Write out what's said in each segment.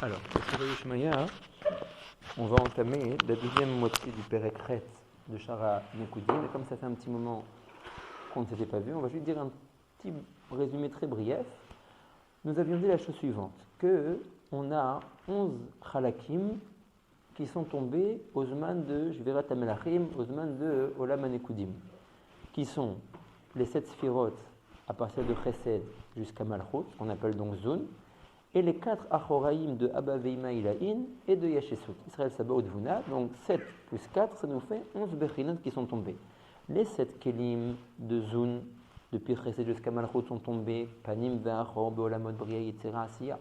Alors, pour le Shemaya, on va entamer la deuxième moitié du Perek Ret de Shara Nekudim. Et comme ça fait un petit moment qu'on ne s'était pas vu, on va juste dire un petit résumé très brief. Nous avions dit la chose suivante, que on a 11 Chalakim qui sont tombés aux Zman de Jverat HaMelachim, aux Zman de Olam HaNekudim, qui sont les 7 Sphirot à partir de Chesed jusqu'à Malchut, qu'on appelle donc Zun, et les 4 Achoraïm de Abba Veima Ilahin et de Yeshesut, Israël Sabaoth Vuna. Donc 7 plus 4, ça nous fait 11 Bechinot qui sont tombés. Les 7 Kelim de Zun, depuis Chesed jusqu'à Malchut, sont tombés, Panim Ve'achor, Be'olamot Bria, Yitzhara, Asiya.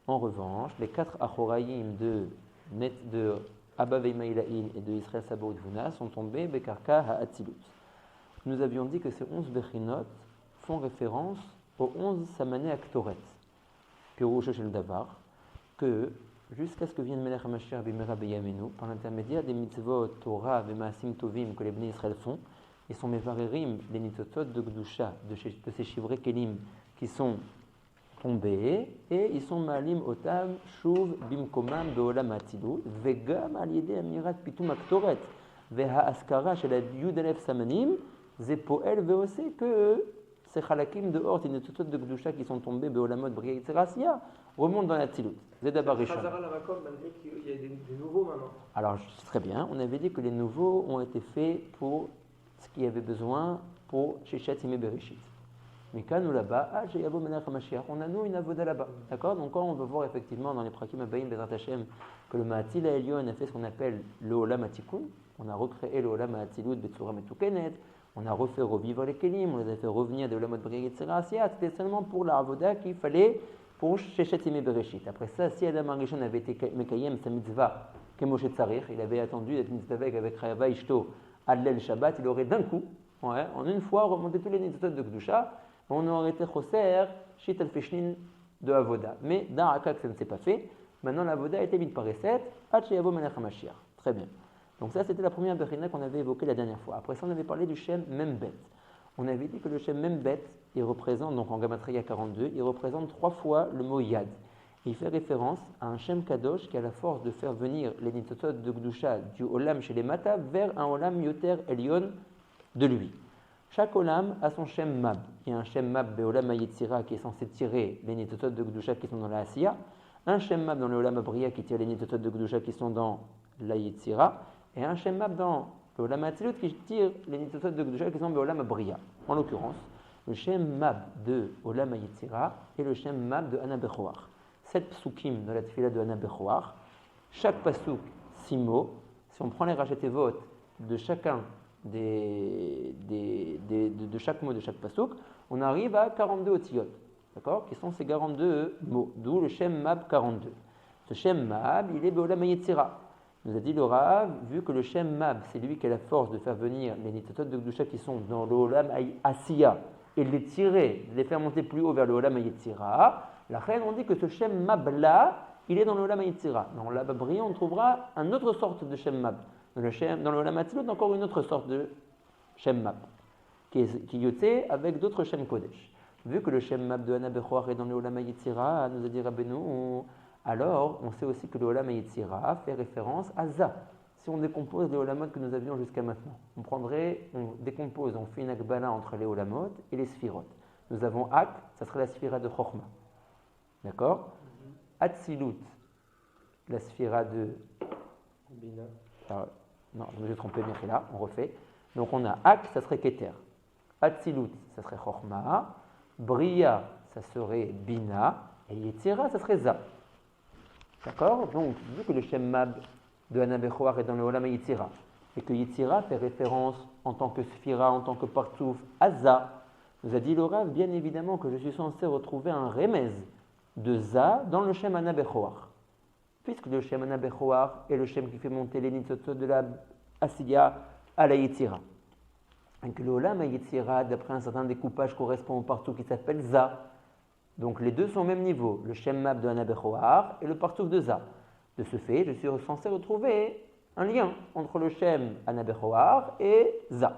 En revanche, les 4 Achoraïm de Abba Veima Ilahin et de Israël Sabaoth Vuna sont tombés, Bekarka Ha'atzilut. Nous avions dit que ces 11 Bechinot font référence aux 11 Samané Aktoret. Pirouche Shel Davar, que jusqu'à ce que vienne Melech HaMashiach Bimera Beyamenu, par l'intermédiaire des mitzvot, Torah, Vemaasim Tovim que les Bnei Israël font, ils sont Mevarerim, les Nitotot de Gdusha, de ces Shivrei Kelim qui sont tombés, et ils sont Maalim Otam, Shuv, Bimkomam, Beolam Atzilut, Vegam Aliede Amirat Pitum Aktoret, Veha Askara Shel Yud Alef Samanim, Zepoel Veose, que ces Chalakim de Hort et les Nitotot de Gdusha qui sont tombés, Beolamot, Bria, Yitzhara, Asiya, remontent dans la Tzilut. Zedabar Rishon. Chazara Lamakom, malgré qu'il y a des nouveaux maintenant. Alors, très bien, on avait dit que les nouveaux ont été faits pour ce qu'il y avait besoin pour Shechet Yimei Bereshit. Mais quand nous là-bas, Jeyavo Melech HaMashiach, on a nous une avoda là-bas. D'accord? Donc, quand on veut voir effectivement dans les Prakim Abayim Bezrat Hashem que le Ma'atil Ha'elyon a fait ce qu'on appelle le Olam HaTikun, on a recréé le Olam HaAtzilut Betsura Metukenet, on a refait revivre les Kelim, on les a fait revenir de Olamot Bria Yitzhara Asiya, c'était seulement pour la avoda qu'il fallait pour Shechet Yimei Bereshit. Après ça, si Adam Arishon avait été Mekayem sa mitzvah, Kemoshe Tzarich, il avait attendu d'être mitzvah avec Chayava Ishto Adlel Shabbat, il aurait d'un coup, en une fois, remonté tous les nitotot de Kedusha, on aurait été Choser, Shit al-Feshnin de Avoda. Mais dans Akak, ça ne s'est pas fait. Maintenant, l'Avoda a été mise par Reset, Hacheyavo Melech HaMashiach. Très bien. Donc, ça, c'était la première Bechina qu'on avait évoquée la dernière fois. Après ça, on avait parlé du Shem Membet. On avait dit que le Shem Membet, il représente, donc en Gematria 42, il représente 3 fois le mot Yad. Il fait référence à un Shem Kadosh qui a la force de faire venir les nitotot de Gdusha du Olam chez les Mata vers un Olam Yoter Elyon de lui. Chaque Olam a son Shem Mab. Il y a un Shem Mab Beolam HaYetzira qui est censé tirer les nitotot de Gdusha qui sont dans la Asiya, un Shem Mab dans le Olam HaBriya qui tire les nitotot de Gdusha qui sont dans la Yetzira, et un Shem Mab dans le Olam HaAtzilut qui tire les nitotot de Gdusha qui sont dans le Olam HaBriya. En l'occurrence, le Shem Mab de Olam HaYetzira et le Shem Mab de Ana Bechoar. 7 psukim dans la tefila de Ana Bechoar. Chaque pasuk, 6 mots. Si on prend les rachetevot de chacun de chaque mot de chaque pasuk, on arrive à 42 otiyot, d'accord, qui sont ces 42 mots, d'où le Shem Mab 42. Ce Shem Mab, il est Beolam HaYetzira. Nous a dit le Rav, vu que le Shem Mab, c'est lui qui a la force de faire venir les nitotot de Gdusha qui sont dans le Olam Asiya et de les tirer, de les faire monter plus haut vers le Olam HaYetzira, la reine, on dit que ce Shem Mab là, il est dans le Olam HaYetzira. Dans l'Olam HaBriya, on trouvera une autre sorte de Shem Mab. Dans le Olam HaAtzilut, encore une autre sorte de Shem Mab, qui yoté avec d'autres Shem Kodesh. Vu que le Shem Mab de Ana Bechoar est dans le Olam HaYetzira, nous a dit Rabbeinu, alors on sait aussi que le Olam HaYetzira fait référence à Za. Si on décompose les Olamot que nous avions jusqu'à maintenant, on décompose, on fait une Akbala entre les Olamot et les Sphirot. Nous avons Ak, ça serait la Sphira de Chochma. D'accord? Atzilut, la Sphira de Bina. Non, je me suis trompé, là, on refait. Donc on a Ak, ça serait Keter. Atzilut, ça serait Chochma. Bria, ça serait Bina. Et Yetzira, ça serait Za. D'accord? Donc, vu que le Shem Mab de Ana Bechoar est dans le Olam HaYetzira, et que Yetzira fait référence en tant que Sphira, en tant que Partouf, à Za, nous a dit le Rav, bien évidemment que je suis censé retrouver un remez de Za dans le Shem Ana Bechoar. Puisque le Shem Ana Bechoar est le Shem qui fait monter les nitotot de la Asiya à la Yetzira. Et que le Olam HaYetzira, d'après un certain découpage, correspond au partout qui s'appelle Za. Donc les deux sont au même niveau, le Shem Mab de Ana Bechoar et le partouf de Za. De ce fait, je suis censé retrouver un lien entre le Shem Ana Bechoar et Za.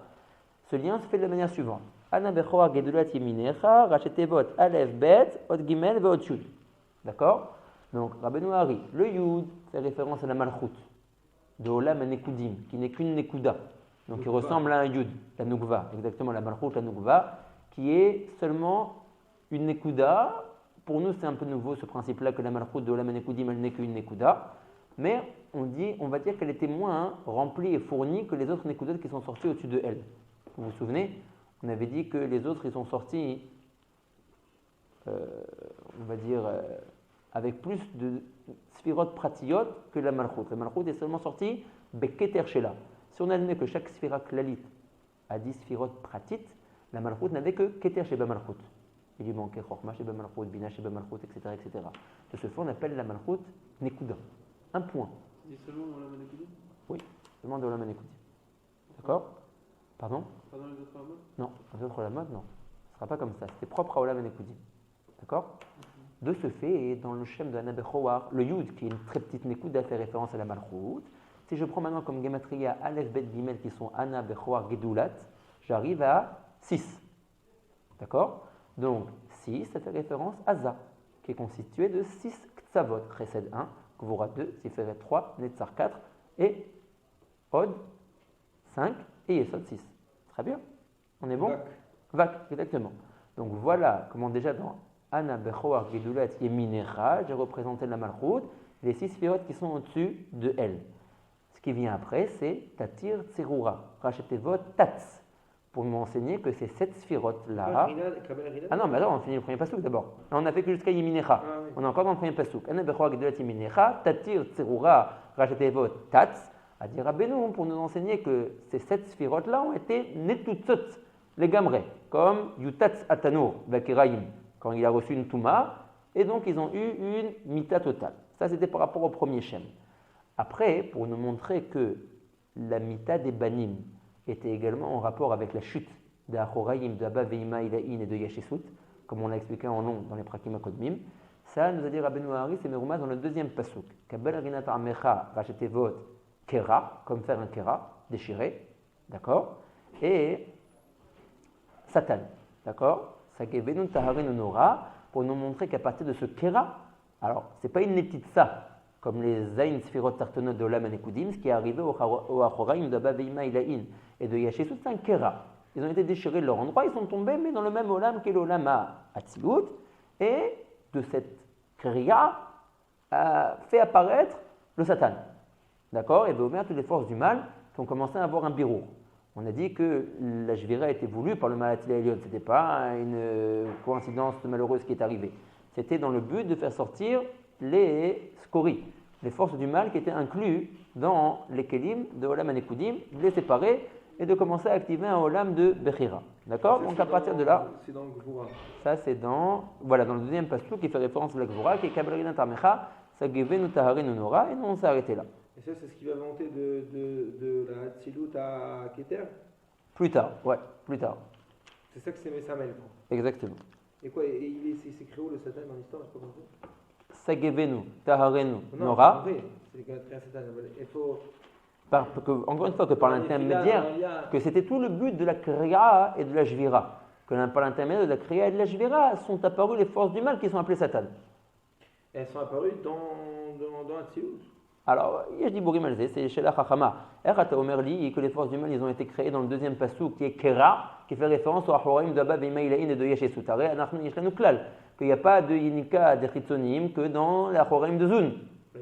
Ce lien se fait de la manière suivante. Ana Bechoar Gedulat Yeminecha, Rachetevot Aleph Bet, Od Gimel Veot Yud. D'accord? Donc, Rabbeinu Hari, le Yud fait référence à la Malchut de Olam Nekudim, qui n'est qu'une Nekuda. Donc, il ressemble à un Yud, la Nukva, exactement la Malchut, la Nukva, qui est seulement une Nekuda. Pour nous, c'est un peu nouveau ce principe-là que la Malchut de Olam Nekudim, elle n'est qu'une Nekuda. Mais on va dire qu'elle était moins remplie et fournie que les autres Nekudot qui sont sortis au-dessus de elle. Vous vous souvenez? On avait dit que les autres, ils sont sortis, on va dire, avec plus de Sphirot Pratiyot que la Malchut. La Malchut est seulement sortie Beketer Shela. Si on admet que chaque Sphira Klalit a 10 Sphirot Pratit, la Malchut n'avait que Keter Sheba Malchut. Il lui manquait Chochma Sheba Malchut, Bina Sheba Malchut, etc., etc. De ce fait, on appelle la Malchut Nekuda. Un point. C'est seulement dans la Manekudi? Oui, seulement dans la Manekudi. D'accord? Pardon? Pas dans les autres Olamot? Non, dans les autres Olamot, non. Ce ne sera pas comme ça. C'était propre à Olam Manekudi. D'accord? De ce fait, et dans le Shem de Ana Bechowar, le Yud, qui est une très petite Nekuda, fait référence à la Malchut. Si je prends maintenant comme Gematria Aleph, Bet, Gimel, qui sont Ana, Bechowar, Gedulat, j'arrive à 6. D'accord? Donc, 6, ça fait référence à Za, qui est constitué de 6 Ktsavot, Chesed 1, Gvura 2, Siferet 3, Netzar 4 et Od 5 et Yesod 6. Très bien. On est bon? Vak, exactement. Donc voilà comment déjà dans Ana, Bechoar, Gedulat, Yeminecha, j'ai représenté la Malchut, les 6 sphirotes qui sont au-dessus de elle. Ce qui vient après, c'est Tatir Tserura, Rachetevot Tats, pour nous enseigner que ces 7 sphirotes-là. Ah non, mais alors on finit le premier pasouk d'abord. Là, on n'a fait que jusqu'à Yeminecha. Oui. On est encore dans le premier pasouk. Ana, Bechoar, Gedulat, Yeminecha, Tatir Tserura, Rachetevot Tats, à dire à Benoum pour nous enseigner que ces 7 sphirotes-là ont été netutzot, les gamrés, comme Yutatz Atanur, Bakiraim, quand il a reçu une Touma, et donc ils ont eu une Mita totale. Ça, c'était par rapport au premier Shem. Après, pour nous montrer que la Mita des Banim était également en rapport avec la chute d'Achoraim, d'Abba Veima Ilaïn et de Yashesut, comme on l'a expliqué en long dans les Prakim Akodmim, ça nous a dit Rabbeinu Hari, c'est Meroumaz dans le deuxième pasuk. Kabel Rinat Amecha, Rachetevot, Kera, comme faire un Kera, déchiré, d'accord, et Satan, d'accord, Sagevenun Taharin Nora, pour nous montrer qu'à partir de ce Kera, alors c'est pas une Netitsa, comme les Zayn Sphirot Tartonot de Olam Anekudim, ce qui est arrivé au Achoraim d'Abba Veima Ilaïn et de Yashesut, c'est un Kera. Ils ont été déchirés de leur endroit, ils sont tombés, mais dans le même Olam qu'est l'Olam Atzilut, et de cette Kriya a fait apparaître le Satan. D'accord? Et Béomer, toutes les forces du mal qui ont commencé à avoir un birour. On a dit que la Jvira a été voulue par le Malatil Elion. Ce n'était pas une coïncidence malheureuse qui est arrivée. C'était dans le but de faire sortir les Skori, les forces du mal qui étaient incluses dans les Kelim de Olam Anekudim, de les séparer et de commencer à activer un Olam de Bechira. D'accord? Donc à partir de là, c'est dans le Gvura. Ça c'est dans le deuxième pasuk qui fait référence à la Gvura, qui est Kabbalah Tamecha, Sagevenu Taharin Nora, et nous on s'est arrêté là. Et ça, c'est ce qui va monter de la Hatzilut à Keter? Plus tard, ouais, plus tard. C'est ça que c'est Messamel, quoi. Exactement. Et quoi, il s'écrit où le Satan dans l'histoire? Je sais pas compris. Sagevenu Taharenu Non, Nora. c'est quand même très Satan. Il faut. Encore une fois, que par l'intermédiaire, que c'était tout le but de la Kriya et de la Jvira. Que par l'intermédiaire de la Kriya et de la Jvira sont apparues les forces du mal qui sont appelées Satan. Elles sont apparues dans Hatzilut. Alors, il y a des Bourim al-Zé, c'est chez la Chachama. Erata Omer li, que les forces du mal, ils ont été créées dans le deuxième passou, qui est Kera, qui fait référence au Achoraim d'Abba Veima Ilaïn et de Yashesut. Qu'il n'y a pas de Yinika de Chitzonim que dans l'Achoraim de Zun.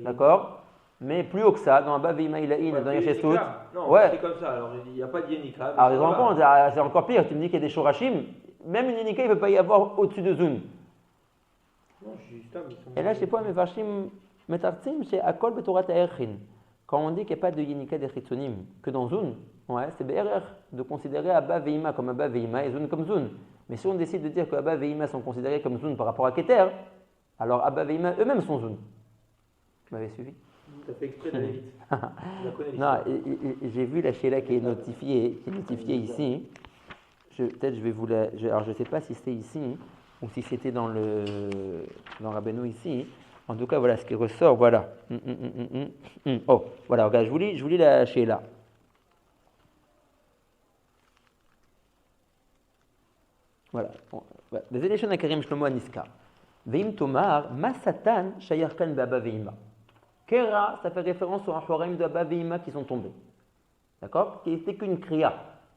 D'accord? Mais plus haut que ça, dans Abba Veima Ilaïn et dans Yashesut. Non, ouais. C'est comme ça, alors il n'y a pas de Yinika. Alors, c'est encore pire, tu me dis qu'il y a des Shorashim, même une Yinika, il ne peut pas y avoir au-dessus de Zun. Non, juste un, et là, je ne sais pas, mais Vashim. Metartzim, c'est Akol Betorat Aerchin. Quand on dit qu'il n'y a pas de Yinika des Chitzonim, que dans Zun, ouais, c'est BRR de considérer Abba Veima comme Abba Veima et Zun comme Zun. Mais si on décide de dire que Abba Veima sont considérés comme Zun par rapport à Keter, alors Abba Veima eux-mêmes sont Zun. Vous m'avez suivi? Tu as fait exprès d'aller vite. Non, j'ai vu la Sheila qui est notifiée ici. Peut-être je vais vous la. Alors je ne sais pas si c'est ici ou si c'était dans Rabbeinu ici. En tout cas, voilà ce qui ressort, voilà. Oh, voilà, regarde, je vous lis la Sheila. Voilà. Des élections à Karim Shlomo Aniska. Veim tomar, masatan, shayarkan be'aba ve'ima. Kera, ça fait référence aux Hachorim de Abba ve'ima qui sont tombés. D'accord? Qui n'était qu'une kriya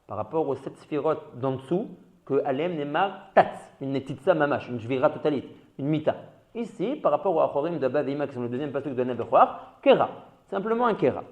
par rapport aux 7 sphirotes d'en dessous, que Alem Nemar Tatz, une netitza mamash, une jvira totalite, une mita. Ici, par rapport aux Hachorim de Abba ve'ima qui sont le deuxième pasuk de Nebechouar, Kera, simplement un Kera.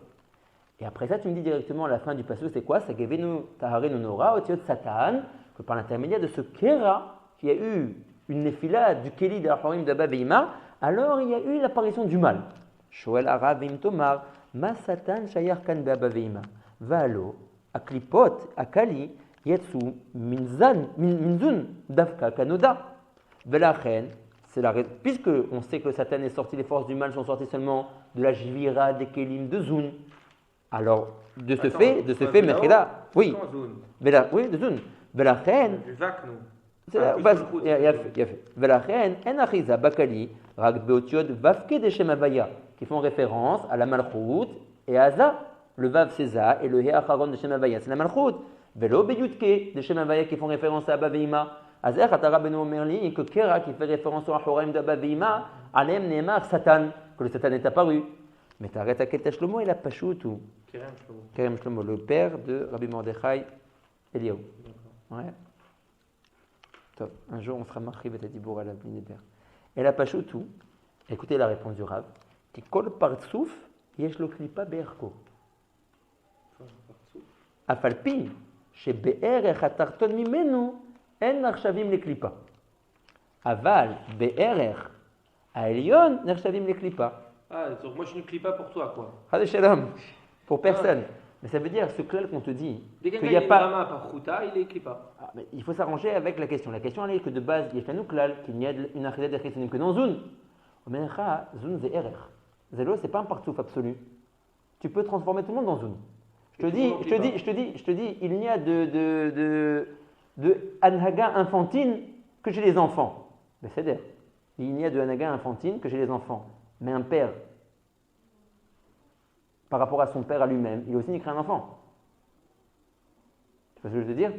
Et après ça, tu me dis directement à la fin du pasuk, c'est quoi? C'est Gevenu Taharenu Nora, Otiot Satan, que par l'intermédiaire de ce Kera, qui a eu une nefila du Keli de Hachorim de Abba ve'ima, alors il y a eu l'apparition du mal. Shoel Arav Veim Tomar, Ma Satan Shayar Kan Be'aba ve'ima. Valo, Aklipot, Akali, Yetsu, Minzun, Dafka, Kanoda. Velachen, c'est la raison. Puisque on sait que le Satan est sorti, les forces du mal sont sorties seulement de la Jvira, des Kelim, de Zun. Alors, de ce fait, Mechila, oui. Oui, de Zun. Velachen, c'est là, il y a fait. Velachen, En Achiza, Bakali, Rag Beotiod, Vavke de Shemavaya, qui font référence à la Malchut et à Za. Le Vav c'est Za et le He Acharon de Shemavaya, c'est la Malchut. Velo Beyutke de Shemavaya qui font référence à Abba ve'ima. Azer Hatara Benu Omerli et que Kera qui fait référence au Hachorim d'Abba ve'ima. Alem Neemar Satan, que le Satan est apparu. Mais t'arrêtes à Keter Shlomo, il a pas choutou. Kerem Shlomo, le père de Rabbi Mordechai Eliyahu. Ouais. Top. Un jour on sera marqué avec Dibour à la Blinéber. Elle a pas choutou. Écoutez la réponse du Rav. Qui kol partsouf yesh lo klipa be'erko. Afalpi, chez Be'erech Hatarton Mimenu, En Narshavim le Klipa. Aval, Be'erech, Aelion, Narshavim le Klipa. Ah, donc moi je ne clie pas pour toi, quoi. Hade Shalom, pour personne. Mais ça veut dire, ce clal qu'on te dit, Dès qu'il n'y a pas. Par Chouta, il est clipa. Ah, mais il faut s'arranger avec la question. La question elle est que de base, il y a clal, qu'il n'y a une achidat d'achitonim que dans Zun. Omenecha, Zun c'est Erech. Zelo, c'est pas un partsouf absolu. Tu peux transformer tout le monde dans Zun. Je te dis, il n'y a de anhaga infantine que chez les enfants. Mais c'est-à-dire, il n'y a de anhaga infantine que chez les enfants. Mais un père, par rapport à son père à lui-même, il a aussi créé un enfant. Tu vois ce que je veux dire?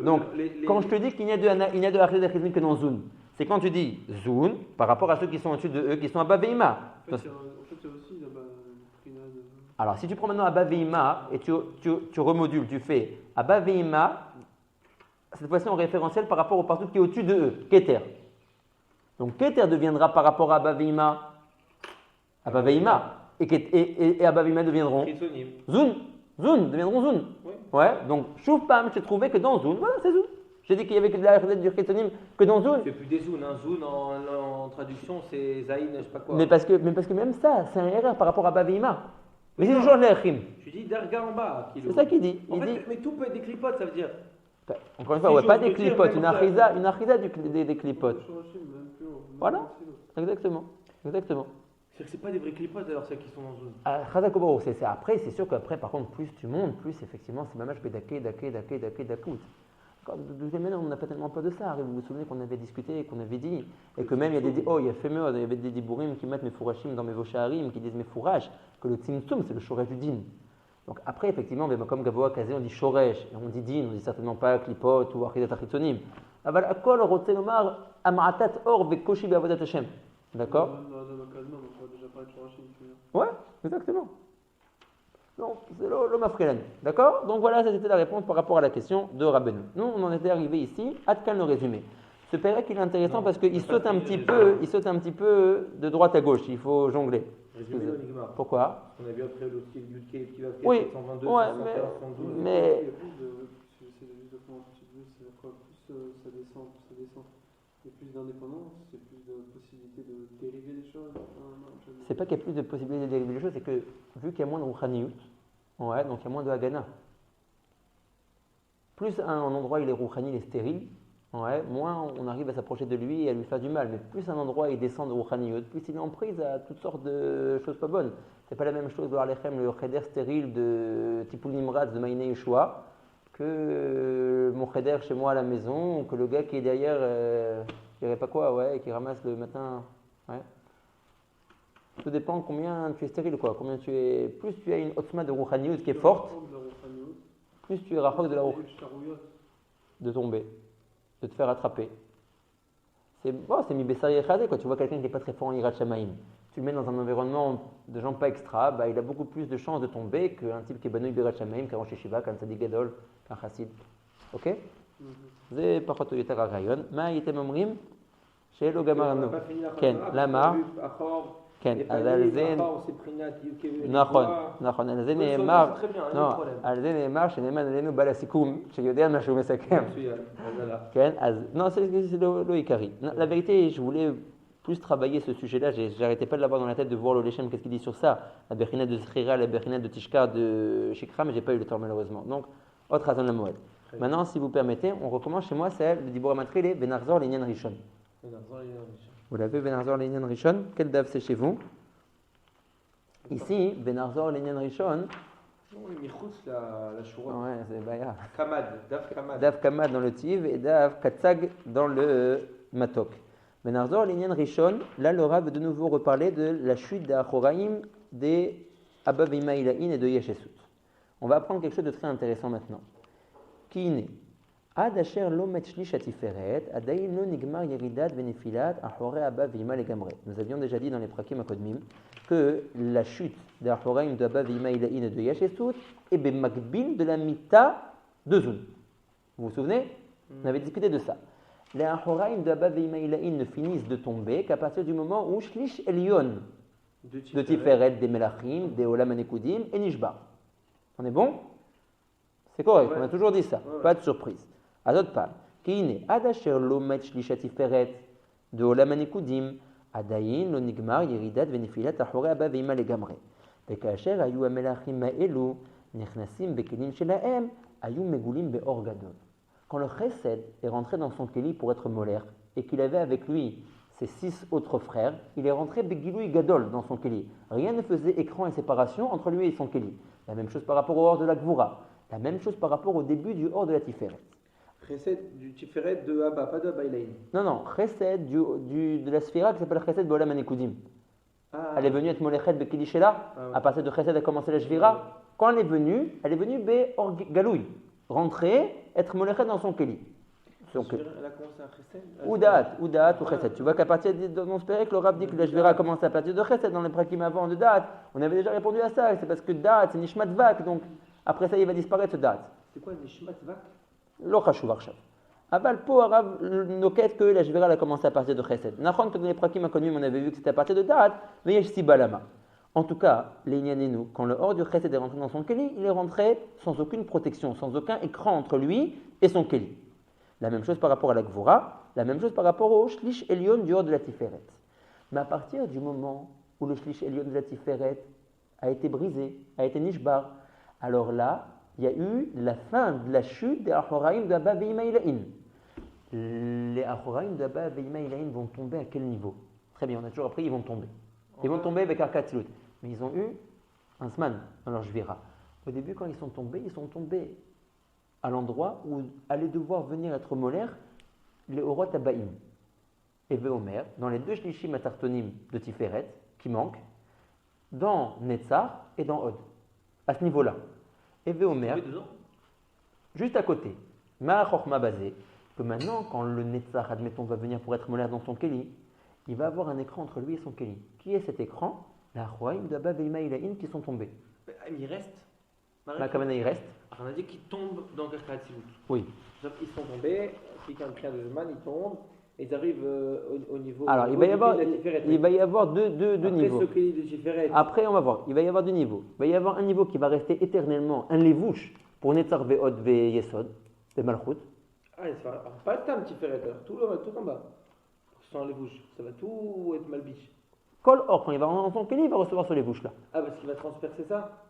Donc, quand je te dis qu'il n'y a de Achid Achizim que dans Zun, c'est quand tu dis Zun par rapport à ceux qui sont au-dessus de eux, qui sont à Baveima. En fait, c'est aussi Alors, si tu prends maintenant Abba ve'ima et tu remodules, tu fais Abba ve'ima, cette fois-ci en référentiel par rapport au partout qui est au-dessus de eux, Keter. Donc, Keter deviendra par rapport à Abba ve'ima, et Abba ve'ima deviendront Zun. Zun, deviendront Zun. Oui. Ouais, donc, Choufpam, j'ai trouvé que dans Zun, voilà, c'est Zun. J'ai dit qu'il y avait que de la recette du Chitonim que dans Zun. C'est plus des Zun, hein. Zun en traduction c'est Zaïn, je sais pas quoi. Mais parce que même ça, c'est un erreur par rapport à Abba ve'ima. Mais c'est toujours l'Echim. Tu dis Darga en bas. C'est ça qu'il dit. En fait, mais tout peut être des clipotes, ça veut dire. Encore une fois, pas des clipotes, une achida des clipotes. Voilà, exactement. C'est-à-dire que c'est pas des vrais clipotes alors celles qui sont dans Zun. Chazakobaro, c'est ça. Après, c'est sûr qu'après, par contre, plus tu montes, plus effectivement, c'est mamash bedake. De deuxième manière, on n'a pas tellement peur de ça. Vous vous souvenez qu'on avait discuté, qu'on avait dit, et que même il y avait des dibourim qui mettent mes fourachim dans mes vosharim, qui disent mes fourrages, que le tzimtzum, c'est le shoresh du din. Donc après, effectivement, comme Gavoa Kazé, on dit shoresh, et on dit din, on dit certainement pas klipot ou achidat achitzonim. Aval akol rote lomar am'atat or vekoshi be'avodat Hashem. D'accord? Ouais, exactement. Donc, c'est l'homme africain. D'accord? Donc voilà, c'était la réponse par rapport à la question de Rabbeinu. Nous, on en était arrivé ici. Atkan le résumé. Ce pérec, il est intéressant parce qu'il saute un petit peu de droite à gauche. Il faut jongler. Résumé de l'Enigma. Pourquoi? On a vu après le style Yudke et Pivavke, Oui, 722, ouais, 712. mais C'est exactement ce que tu veux, c'est quoi? Plus ça descend. Il y a plus d'indépendance, il y a plus de possibilité de dériver des choses. c'est pas qu'il y a plus de possibilités de dériver les choses, c'est que vu qu'il y a moins de rouchaniyut, ouais, donc il y a moins de hagana. Plus un endroit il est rouchani, il est stérile, ouais, moins on arrive à s'approcher de lui et à lui faire du mal. Mais plus un endroit il descend de rouchaniyut, plus il est en prise à toutes sortes de choses pas bonnes. C'est pas la même chose de Alechem, le cheder stérile de Tipoul Nimrad de Maïné Yeshua, que mon cheder chez moi à la maison, ou que le gars qui est derrière, qui irait pas quoi, ouais, qui ramasse le matin, ouais. Tout dépend combien tu es stérile, quoi. Combien tu es. Plus tu as une otzma de rouchaniyut qui est forte, plus tu es rachok de la rouchaniyut de tomber, de te faire attraper. c'est mi bessari echadé, quoi. Tu vois quelqu'un qui n'est pas très fort en Yirat Shamaim, tu le mets dans un environnement de gens pas extra, bah, il a beaucoup plus de chances de tomber qu'un type qui est banouille Yirat Shamaim, qu'un Rosh Yeshiva, qu'un Tzadik Gadol, qu'un Chassid. Ok? זה פחות או יותר הרעיון. מה הייתם אומרים? שאלו גמרנו. כן, למה? כן, אז על זה... נכון, על זה נאמר, על זה נאמר שנאמן עלינו בעל הסיכום, שיודע מה שהוא מסכם. כן, אז non, c'est le עיקרי. La vérité, je voulais plus travailler ce sujet-là, j'arrêtais pas de l'avoir dans la tête de voir le Leshem, qu'est-ce qu'il dit sur ça, la Bechina de Zechira, la Bechina de Tishkar, de Shikra, mais j'ai pas eu le temps malheureusement. Donc, autre Hazon la Moed. Maintenant, si vous permettez, on recommence chez moi, c'est le Dibor Amatri, les Benarzor, les Nyan Rishon. Vous l'avez, Benarzor, les Nyan Rishon? Quel dave c'est chez vous? Ici, Benarzor, les Nyan Rishon. la Shura. Ouais, c'est Baya. Kamad, Dav Kamad. Dav Kamad dans le Tiv et Dav Katsag dans le Matok. Benarzor, les Nyan Rishon, là, le Rav veut de nouveau reparler de la chute d'Achoraïm, des Abba Vimaïlaïn et de Yeshesut. On va apprendre quelque chose de très intéressant maintenant. Kiine. Ad asher lo metshlish atiferet, adayin lo nigmar yeridat benefilat, achore abba vima legamre. Nous avions déjà dit dans les prakim akodmim que la chute d'Achoraim de Abba vima ilaïn et de Yeshesut est bemakbil de la mita de Zun. Vous vous souvenez? On avait discuté de ça. Les Achoraim de Abba vima ilaïn ne finissent de tomber qu'à partir du moment où shlish elyon de Tiferet, des Melachim, des Olam Anekudim et Nishbar. On est bon? C'est correct, on a toujours dit ça, pas de surprise. Azot Pam, Kiine, Adasher lo metshlish Tiferet, de Olam Anekudim, Adayin lo nigmar yeridat venefilat achore abba veima legamre. וכאשר היו המלאכים האלו נכנסים בכלים שלהם, היו מגולים באור גדול. Quand le Chesed est rentré dans son keli pour être molaire et qu'il avait avec lui ses 6 autres frères, il est rentré Begilui Gadol dans son keli. Rien ne faisait écran et séparation entre lui et son keli. La même chose par rapport au hors de la Gvura. La même chose par rapport au début du hors de la Tiferet. Chesed du Tiferet de Abba, pas de Abba Ilaïn. Non, Chesed de la Sphira qui s'appelle Chesed Bolam Anekudim. Elle est venue être Molechet Bekili Shela. À partir de Chesed a commencé la Shvira. Quand elle est venue Be Or Galoui. Rentrer, être Molechet dans son Keli. Elle a commencé à Chesed ou Da'at ou Chesed. Tu vois qu'à partir de dans ce période, le Rav dit que la Shvira a commencé à partir de Chesed dans les prakim avant de Da'at. On avait déjà répondu à ça. C'est parce que Da'at c'est Nishmat Vak. Donc après ça, il va disparaître ce Da'at. C'est quoi Nishmat Vak? Lo Chashuv Arshav. Aval po Arav noquette que la Shvira a commencé à partir de Chesed. Nachon que dans les prakim akonim on avait vu que c'était à partir de Da'at, mais Yesh Sibalama. En tout cas, les Inyanenu, quand le hors du Chesed est rentré dans son Keli, il est rentré sans aucune protection, sans aucun écran entre lui et son Keli. La même chose par rapport à la Gvura, la même chose par rapport au Shlish Elyon du hors de la Tiferet. Mais à partir du moment où le Shlish Elyon de la Tiferet a été brisé, a été Nishbar, alors là, il y a eu la fin de la chute des Achoraim d'Abba Veimaïlaïn. Les Achoraim d'Abba Veimaïlaïn vont tomber à quel niveau? Très bien, on a toujours appris, ils vont tomber. Ils vont tomber avec Arkatilut. Mais ils ont eu un Zman dans leur Jvira. Au début, quand ils sont tombés à l'endroit où allaient devoir venir être molaires les Orot Abaïm et Veomer, dans les 2 Shlishim Atartonim de Tiferet, qui manquent, dans Netzar et dans Od. À ce niveau-là. Et Veomer, juste à côté, Ma Chochma basé, que maintenant, quand le Netzar, admettons, va venir pour être molaire dans son Keli, il va avoir un écran entre lui et son Keli. Qui est cet écran? La Achoraim d'Abba Veimaïlaïn qui sont tombés. Il reste. La Kamana, il reste. On a dit qu'ils tombent dans Karkat Silut. Oui. Ils sont tombés, quelqu'un de Zman, ils tombent, et ils arrivent au niveau. Alors, il va y avoir deux niveaux. Après ce Keli de Tiferet. Après, on va voir. Il va y avoir 2 niveaux. Il va y avoir un niveau qui va rester éternellement un levouche pour Netzar Ve'od Ve'yesod, de Malchut. Ah, ça va pas le tam Tiferet, alors tout en bas. Sans les bouches, ça va tout être mal biche. Kol Or, quand il va rentrer dans son Keli, il va recevoir sur les bouches là. Ah, parce qu'il va transpercer ça?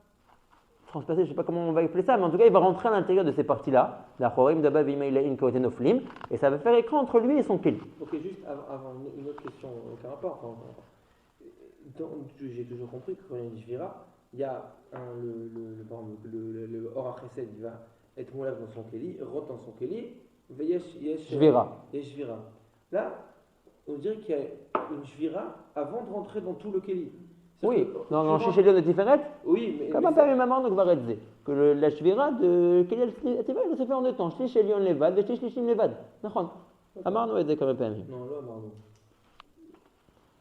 Transpercer, je ne sais pas comment on va appeler ça, mais en tout cas, il va rentrer à l'intérieur de ces parties-là, la Chorim d'Abba Veimaïlaïn Kaotenoflim, et ça va faire écran entre lui et son Keli. Ok, juste avant une autre question, aucun rapport. J'ai toujours compris que quand il y a une Jvira, il y a le Or Chesed, il va être moulave dans son Keli, rentre dans son Keli, Jvira. Là, on dirait qu'il y a une Jvira avant de rentrer dans tout le Keli. Oui, dans Shishelion de Tiferet. Oui, mais. Comme un père et maman, donc va redzer. Que la Shvira de Keli Tiferet se fait en 2 temps. Shishelion Levad, Shishlim Levad. אמרנו את זה כמה פעמים. Non, לא אמרנו.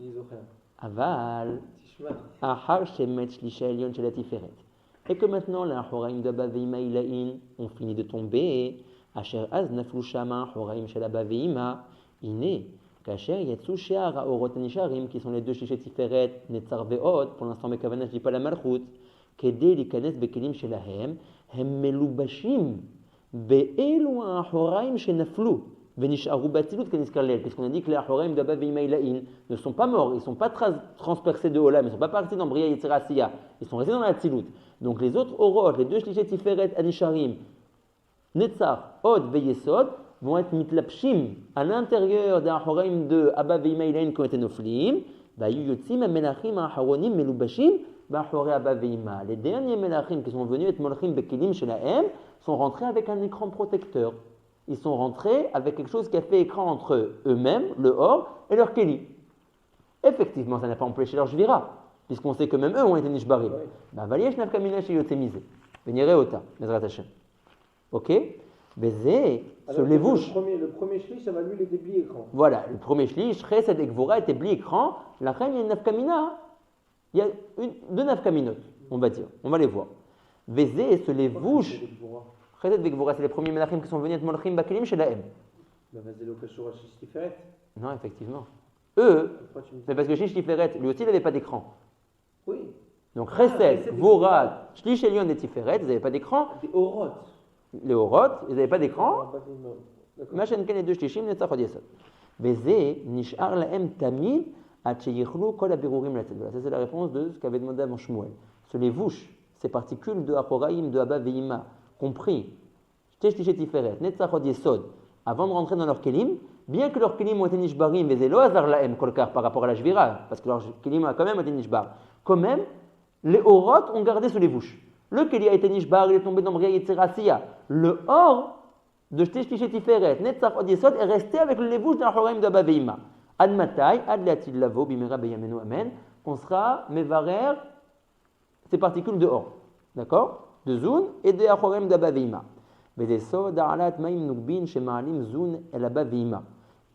אני זוכר. אבל, תשמע. אחר שמת שליש העליון של התפארת, et que maintenant l'achoraim de Abba Veima Ilaïn ont fini de tomber, asher az naflu shama achoraim shel Abba Veima, iné, kasher yatsu she'ar ha'orot nisharim, qui sont les deux shliché tiferet, netzar ve'od, pour l'instant mekavana je dis pas la malchut, kede likanes bekelim shelahem, hem melubashim, be'elu ha'achoraim shenaflu, ve'nisharu batilut kaniskarlel, puisqu'on a dit que les achoraim de Abba Veima Ilaïn ne sont pas morts, ils ne sont pas transpercés de Olam, ils ne sont pas partis dans Bria Yetzira Asiya, ils sont restés dans la Tzilut. Donc les autres orot, les deux shliché tiferet anisharim, netzar, od ve'yesod, vont être mitlapshim à l'intérieur des achoraim de Abba Veima Ilaïn qui ont été noflim, vayu yotzim amelachim aharonim melubashim ba'achorei Abba Veima. Les derniers melachim qui sont venus être molchim bekelim shelahem sont rentrés avec un écran protecteur. Ils sont rentrés avec quelque chose qui a fait écran entre eux-mêmes, le or, et leur keli. Effectivement, ça n'a pas empêché leur jvira, puisqu'on sait que même eux ont été nishbarim. Valiyesh nafkamina chez yotzemizé. Venirez ota, Bezrat Hashem. Ok? Bézé, se lévouche. Le premier shlish, ça va lui les déblis écran. Voilà, le premier shlish, chesed et gvora était bli écran. La reine, il y a une nafkamina. Il y a deux nafkaminot, on va dire. On va les voir. Bézé, se lévouche. Chesed et gvora, c'est les premiers melachim qui sont venus être molchim bakelim chez la M. Non, effectivement. Eux, c'est parce que Shish Tiferet, lui aussi, il n'avait pas d'écran. Oui. Donc chesed, gvora, shlish elion et Tiferet, ils n'avaient pas d'écran. Des orot. Les orot, ils n'avaient pas d'écran. Machin ken et deux shlishim netzach od yesod. Bézé, nishar lahem tamid, at sheyichlu kol habirurim latzet. Ça, c'est la réponse de ce qu'avait demandé avant Shmuel. Se les vouches, ces particules de achoraim, de Abba Veima, compris, shliché tiferet, netzach od yesod, avant de rentrer dans leur kelim, bien que leurs kelim ont été nishbarim, bézé lo hazar lahem kolkar par rapport à la shvira, parce que leur kelim a quand même été nishbar. Quand même, les orot ont gardé sous les vouches. Le keli a été nishbar, il est tombé dans Bria Yetzira Asiya. Le or de Shteshliché Tiferet, Netzach Od Yesod, est resté avec le lévouche d'un Horaim de Abba Veima. Ad Matai, Ad Leatil Lavo, Bimera Beyamenu Amen, qu'on sera Mevarer, ces particules de or. D'accord? De Zun et de Horaim d'Abba Veima. Vedesod, Alat Maim Nugbin, Shemaalim Zun El Abba Veima.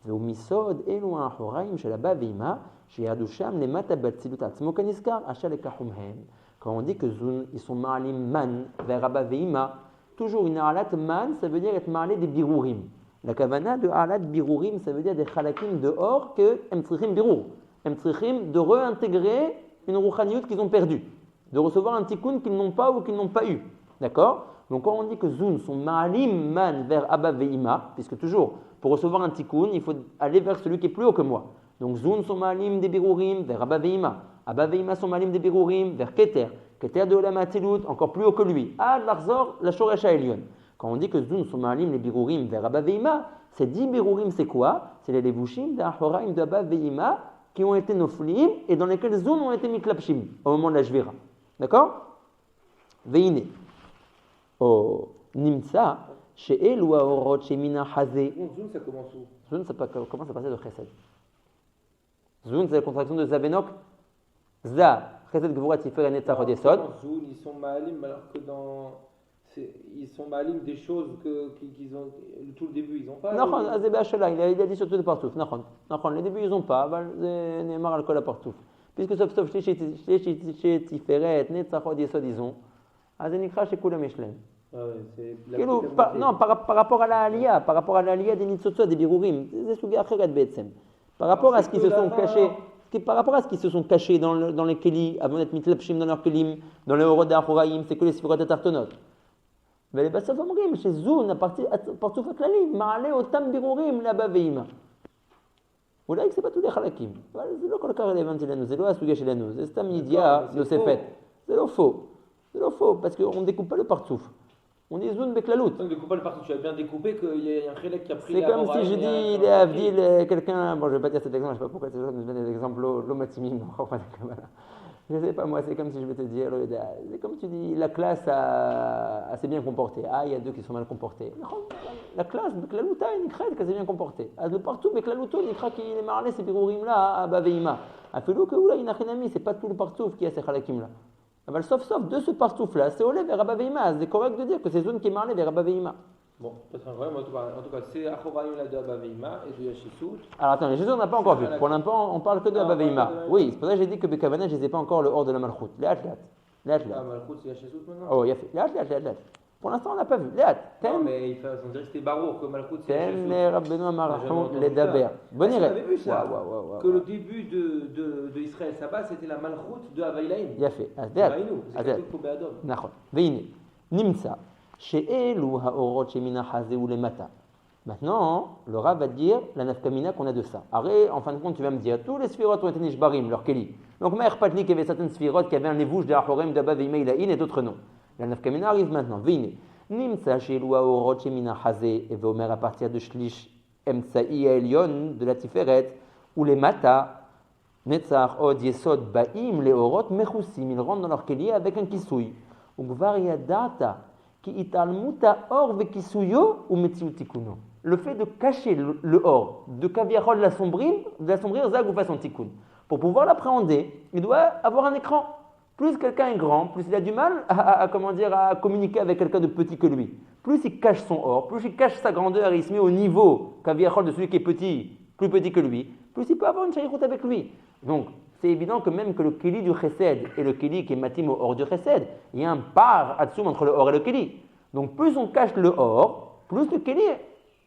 Veumisod, Elu Horaim Shel Abba Veima, Sheyadusham, Lemata Batzilut Atzmo Kaniskar, Achal Ekahumhem. Quand on dit que Zun, ils sont ma'alim man vers Abba Veima, toujours une alat man, ça veut dire être ma'alé des birourim. La kavana de alat birourim, ça veut dire des chalakim de or que emtrichim birour. Emtrichim de réintégrer une rouchaniout qu'ils ont perdue, de recevoir un tikkun qu'ils n'ont pas ou qu'ils n'ont pas eu. D'accord? Donc quand on dit que Zun sont ma'alim man vers Abba Veima, puisque toujours, pour recevoir un tikkun, il faut aller vers celui qui est plus haut que moi. Donc Zun sont ma'alim des birourim vers Abba Veima. Abba Veima sont malim des birourim vers Keter. Keter de Olam Atzilut, encore plus haut que lui. Ad Larzor, la Shoresh Elion. Quand on dit que Zun sont malim les birourim vers Abba Veima, ces 10 birourim, c'est quoi? C'est les levushim d'Ahoraim de Abba Veima qui ont été noflim et dans lesquels Zun ont été miklapshim au moment de la Jvira. D'accord? Veine. Oh, Nimtsa, she'el ou aorot shemina hazé. Zun, ça commence où? Zun, ça commence à partir de Chesed. Zun, c'est la contraction de Zavenok. Za, Chesed Gvura Tiferet Netzach Od Yesod. Zun, ils sont ma'alim alors que ils sont ma'alim des choses qu'ils ont, tout le début, ils n'ont pas. Non, Azebe Hashela, il a dit surtout les partouf. Non, les débuts, ils n'ont pas. C'est Neymar al-Kol à partouf. Puisque sauf chez Tiferet, Netzach Od Yesod, ils ont. Azenikra chez Koulam Eshlem. Non, par rapport à la Aliyah, des Nitzotzot, des Birourim, c'est Sougi Acheret Betsem. Par rapport à ce qu'ils se sont cachés. Par rapport à ce qui se sont cachés dans les kelim, avant d'être mitlapshim dans leurs kelim, dans les orot d'Achoraim, c'est que les sifirot atartonot. Mais les bassaf omrim, chez Zun, à partir de klalim, ma'ale otam birurim l'Abba Veima. Oula, c'est pas tous les chalakim. C'est לא כל כך רלוונטי לנו, זה לא הסוגיה שלנו, זה סתם ידיעה נוספת. זה לא faux, parce qu'on ne découpe pas le partouf. On dit Zun beklalout. On ne découpe pas le partout, tu as bien découpé qu'il y a un chélek qui a pris. C'est comme si je dis, il est Avdil, quelqu'un, bon je ne vais pas dire cet exemple, je ne sais pas pourquoi ces gens nous donnent des exemples lomatimim, je ne sais pas moi, c'est comme si je vais te dire, c'est comme tu dis, la classe a s'est bien comportée, il y a deux qui sont mal comportés. La classe, Beklalouta, il crée qu'elle s'est bien comportée. Le partout, Beklalouto, il crée qu'il est marlé, ces birourim là, à Baveima. A fait l'eau que oula, il n'a rien ami, c'est pas tout le partout qui a ces chalakim là. Sauf de ce partouf là, c'est olé vers Abba Veima. C'est correct de dire que c'est Zun qui est marlé vers Abba Veima. Bon, peut-être incroyable, mais en tout cas c'est Achoraim là de Abba Veima et de Yashissut. Alors attends, les Jésus on n'a pas encore vu. Pour l'instant, on parle que de Ah, Abba on parle Veima. que de Abba Oui, Veima. c'est pour ça que j'ai dit que Bekavana, je ne disais pas encore le hors de la Malchut. Léat. Ah, Malchut c'est Yashissut maintenant. Oh, il a fait. Léat. Pour l'instant, on n'a pas vu. Léat. Non, mais on dirait que c'était Barour, que Malchut c'est Ten Yashissut. Rabbeinu Amarachon Jamais entendu les Daber. ça. Bonne Ah, idée. on avait vu ça. Ouais. Que le début de Israël Saba c'était la Malchut de Havailaïm. Il a fait. Havainou, c'est tout pour Béadom. נכון. והנה, נמצא שאלו האורות שמן החזה ולמטה. Maintenant, le Rav va dire la nafkamina qu'on a de ça. Arrête, en fin de compte, tu vas me dire, tous les sphirotes ont été nishbarim, leur keli. Donc, Maher Patli, qui avait certaines sphirotes qui avaient un lévouche de Ahorem, d'Abba, Veima, Ilaïn et d'autres non. La nafkamina arrive maintenant. Vine. Nimsa she'elu haorot shemina hazeh, et Veomer à partir de Shlish Emtsa'i Elion, de la Tiferet, ou les mata, Netzach, Od, Yesod, Ba'im, les orot, Mechussim, ils rentrent dans leur keli avec un kisouy. Ou Gvar Yadata, ki italmuta or ve kisuyo, ou metziutikuno. Le fait de cacher le or, de kaviarol de l'assombrir, zag ou façon tikkun. Pour pouvoir l'appréhender, il doit avoir un écran. Plus quelqu'un est grand, plus il a du mal à communiquer avec quelqu'un de petit que lui. Plus il cache son or, plus il cache sa grandeur et il se met au niveau kaviarol de celui qui est petit, plus petit que lui, plus il peut avoir une shaykhut avec lui. Donc, c'est évident que même que le keli du chesed et le keli qui est matim au or du chesed, il y a un par atsum entre le or et le keli. Donc, plus on cache le or, plus le keli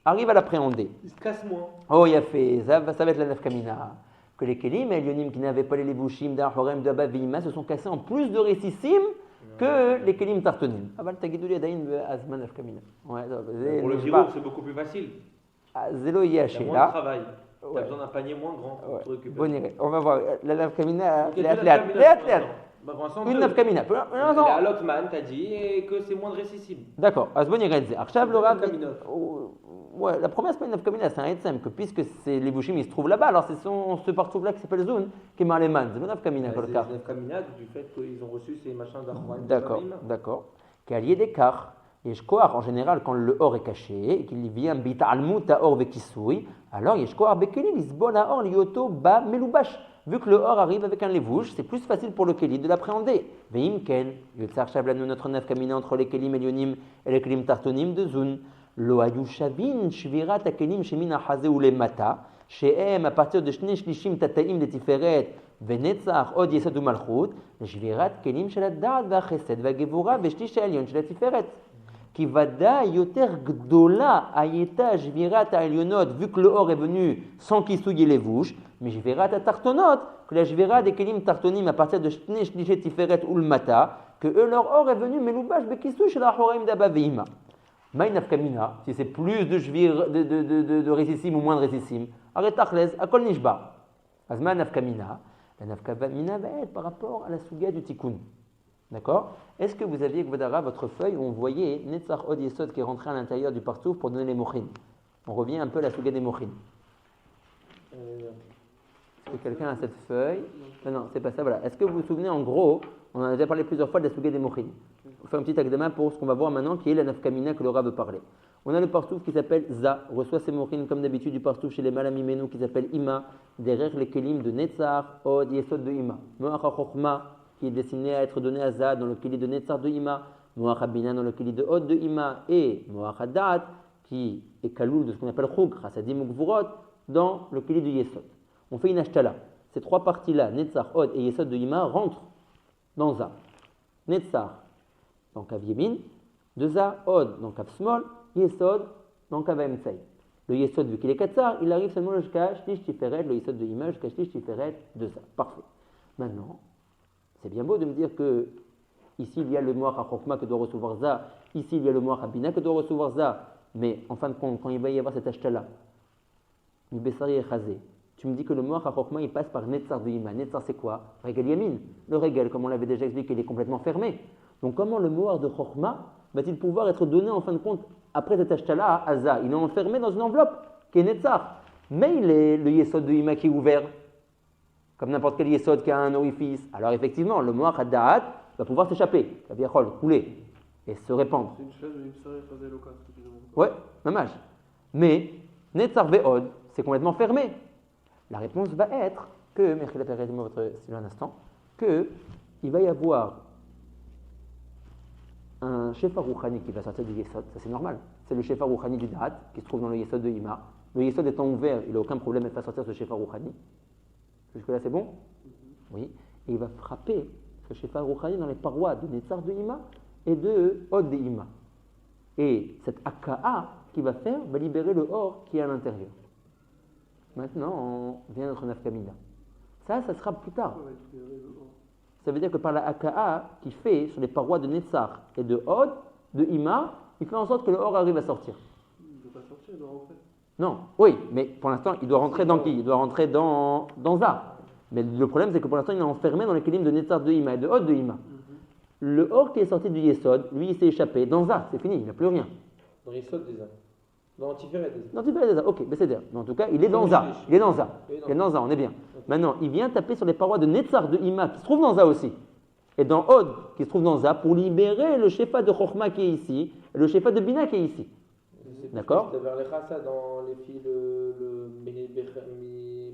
arrive à l'appréhender. Il se casse moins. Oh, il a fait, ça va être la nafkamina. Que les kelim et lyonim qui n'avaient pas les levushim d'Ahorem d'Abba Veima se sont cassés en plus de récissime que les kelim tartonim. Aval tagidouli adayin azman nafkamina. Pour le giro, c'est beaucoup plus facile. Zélo Il y a yaché moins de là. travail. Tu as besoin d'un panier moins grand pour te récupérer. Bon, on va voir. La nafkamina, Ok, léat. Pour l'instant, Une deux. nafkamina. La Lotman t'a dit et que c'est moins de récessible. D'accord. Azboniret. Arshav le Rav. Nafkamina. Ouais, la première semaine nafkamina, c'est un etzem, que puisque c'est les bouchim, ils se trouvent là-bas, alors c'est ce partout-là qui s'appelle Zun, qui est Marleman. C'est le nafkamina, C'est Kolkar. Nafkamina du fait qu'ils ont reçu ces machins d'Ahorem. D'accord. Qu'allié des kar. Yeshkoar, en général, quand le or est caché, et qu'il vient bita almuta or vekisoui, alors Yeshkoar bekelim, isbon or lioto ba melubash. Vu que le or arrive avec un levouche, c'est plus facile pour le keli de l'appréhender. Veim ken, yotzar shablanu notre nafkamina entre les kelim elionim et les kelim tartonim de Zun. Lo ayu shavin shvirat akelim shemin haze ou les mata, shehem à partir de shne shlishim tataim de tiferet, venetzach od yesod malchut, shvirat kelim shel da'at va'chesed va'gevura v'shlish elion shel tiferet. Qui vada yoter gdola ayeta shvirat ha'elionot, vu que le or est venu sans qu'il souille les vouches, mais shvirat ha'tartonot, que la shvirat des kelim tartonim à partir de shne shlishim tiferet ou le mata, que eux leur or est venu meloubash bekisou shel Ahorem d'Abba Veima. Maïnaf kamina, si c'est plus de shvir, de récissime ou moins de récissime, arrête tachlez, akol nishba. Azma nafkamina, la nafkamina va être par rapport à la suga du tikkun. D'accord? Est-ce que vous aviez, Gvodara, votre feuille où on voyait Netzach Od Yesod qui est rentré à l'intérieur du partouf pour donner les mochin? On revient un peu à la suga des mochin. Est-ce que quelqu'un a cette feuille? Non, c'est pas ça, voilà. Est-ce que vous vous souvenez, en gros, on en a déjà parlé plusieurs fois de la suga des mochin. On va faire un petit examen pour ce qu'on va voir maintenant, qui est la nafkamina que le Rav veut parler. On a le partouf qui s'appelle Za, reçoit ses mochin comme d'habitude du partouf chez les malamimenu qui s'appelle Ima, derrière les kelim de Netzach Od Yesod de Ima. Moach HaChochma, qui est destiné à être donné à Za dans le keli de Netzach de Ima, Moach HaBina dans le keli de Od de Ima, et Moach HaDaat, qui est kaloul de ce qu'on appelle Chug, Chasadim ou Gvurot, dans le keli de Yesod. On fait une ashtala. Ces trois parties-là, Netzach, Od et Yesod de Ima, rentrent dans Za. Netzach, dans Kav Yemin, de Za, Od, dans Kav Smol, Yesod, dans Kav Emtsei. Le Yesod, vu qu'il est Katsar, il arrive seulement jusqu'à Shlish Tiferet, le Yesod de Ima, jusqu'à Shlish Tiferet de Za. Parfait. Maintenant, c'est bien beau de me dire que ici il y a le Moach HaChokma que doit recevoir Za, ici il y a le Moach HaBina que doit recevoir Za, mais en fin de compte, quand il va y avoir cet achat-là, Mibessari et Chazé, tu me dis que le Moach HaChokma il passe par Netzar de Ima. Netzar c'est quoi? Regel Yamin. Le Regel, comme on l'avait déjà expliqué, il est complètement fermé. Donc comment le Moach de Chokma va-t-il pouvoir être donné en fin de compte après cet achat-là à Za? Il est enfermé dans une enveloppe qui est Netzar. Mais il est le Yesod de Ima qui est ouvert, comme n'importe quel Yesod qui a un orifice. Alors effectivement, le Moach HaDaat va pouvoir s'échapper, couler et se répandre. C'est une chose de l'Ipsari et Chazé Loka, ce que tu demandes. Ouais, mamage. Mais Netzar Ve'od, c'est complètement fermé. La réponse va être que, merci la permettez-moi votre stylo un instant, qu'il va y avoir un Shefa Rouhani qui va sortir du Yesod, ça c'est normal. c'est le Shefa Rouhani du Da'at, qui se trouve dans le Yesod de Ima. Le Yesod étant ouvert, il n'a aucun problème à faire sortir ce Shefa Rouhani. Jusque-là, c'est bon? Oui. Et il va frapper ce Shefa Rouhani dans les parois de Netzar de Ima et de Od de Ima. Et cette Aka'a qu'il va faire va libérer le Or qui est à l'intérieur. Maintenant, vient notre Nafkamina. Ça sera plus tard. Ça veut dire que par la Aka'a qu'il fait sur les parois de Netzar et de Od, de Ima, il fait en sorte que le Or arrive à sortir. Il ne doit pas sortir, il doit rentrer. Non, oui, mais pour l'instant, il doit rentrer dans qui? Il doit rentrer dans Za. Mais le problème, c'est que pour l'instant, il est enfermé dans les kelim de Netzar de Ima et de Od de Ima. Le Or qui est sorti du Yesod, lui, il s'est échappé dans Za, c'est fini, il n'a plus rien. Dans Yesod déjà. Dans Tiferet déjà. Dans Tiferet déjà, ok, mais c'est-à-dire, mais en tout cas, il est dans Za. Il est dans Za. Il est dans Za, on est bien. Maintenant, il vient taper sur les parois de Netzar de Ima, qui se trouve dans Za aussi, et dans Od, qui se trouve dans Za, pour libérer le Shefa de Chokhma qui est ici, et le Shefa de Bina qui est ici. D'accord? Tu avais ça dans les filles, le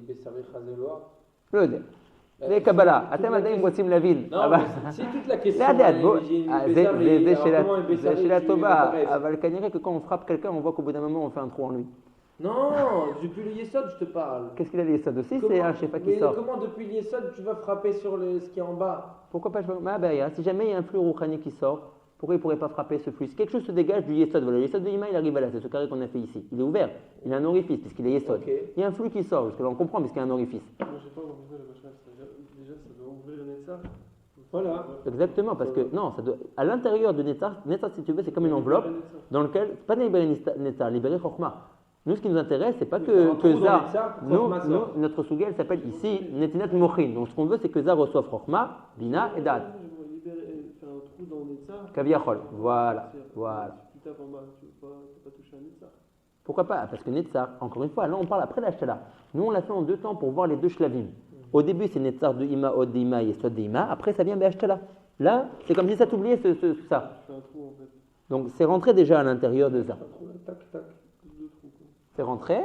Bessari Chazeloa. Le Odeh. Les Kabbalah, atem adaim רוצים להבין. Non, c'est toute la question. זה שאלה טובה, אבל כנראה que quand on frappe quelqu'un, on voit qu'au bout d'un moment, on fait un trou en lui. Non, depuis le Yesod, je te parle. Qu'est-ce qu'il a les Yesod aussi? C'est un Shefa qui sort. Mais comment depuis le Yesod, tu vas frapper sur ce qui est en bas? Pourquoi pas? Si jamais il y a un flux rouhani qui sort, pourquoi il ne pourrait pas frapper ce flux? Si quelque chose se dégage du Yesod, voilà, le Yesod de Ima, il arrive là, c'est ce carré qu'on a fait ici. Il est ouvert, il a un orifice, puisqu'il est Yesod. Okay. Il y a un flux qui sort, parce que là on comprend, puisqu'il y a un orifice. Moi, je sais pas comment on fait le machin. Déjà, ça doit ouvrir le Netzar. Voilà. Exactement, parce que non, ça doit, à l'intérieur de Netzar, si tu veux, c'est comme une enveloppe dans laquelle, c'est pas libérer Netzar, libérer Chokhma. Nous, ce qui nous intéresse, c'est pas que Za. Nous, notre sujet, elle s'appelle ici Netinat Mochin. Donc, ce qu'on veut, c'est que Za reçoive Chokhma, Bina et Da'at. Faire un trou dans le Netzar. Kaviachol. Voilà. Si tu tapes en bas, tu ne vas pas toucher un Netzar. Pourquoi pas? Parce que Netzar, encore une fois, là, on parle après la Shtala. Nous, on l'a fait en 2 temps pour voir les 2 shlavim. Au début, c'est Netzar de Ima, Od de Ima et Sod de Ima. Après, ça vient Be'ashtala. Là, c'est comme si ça t'oubliait ça. Tu fais un trou en fait. Donc, c'est rentré déjà à l'intérieur de Za. Tac, tac. C'est rentré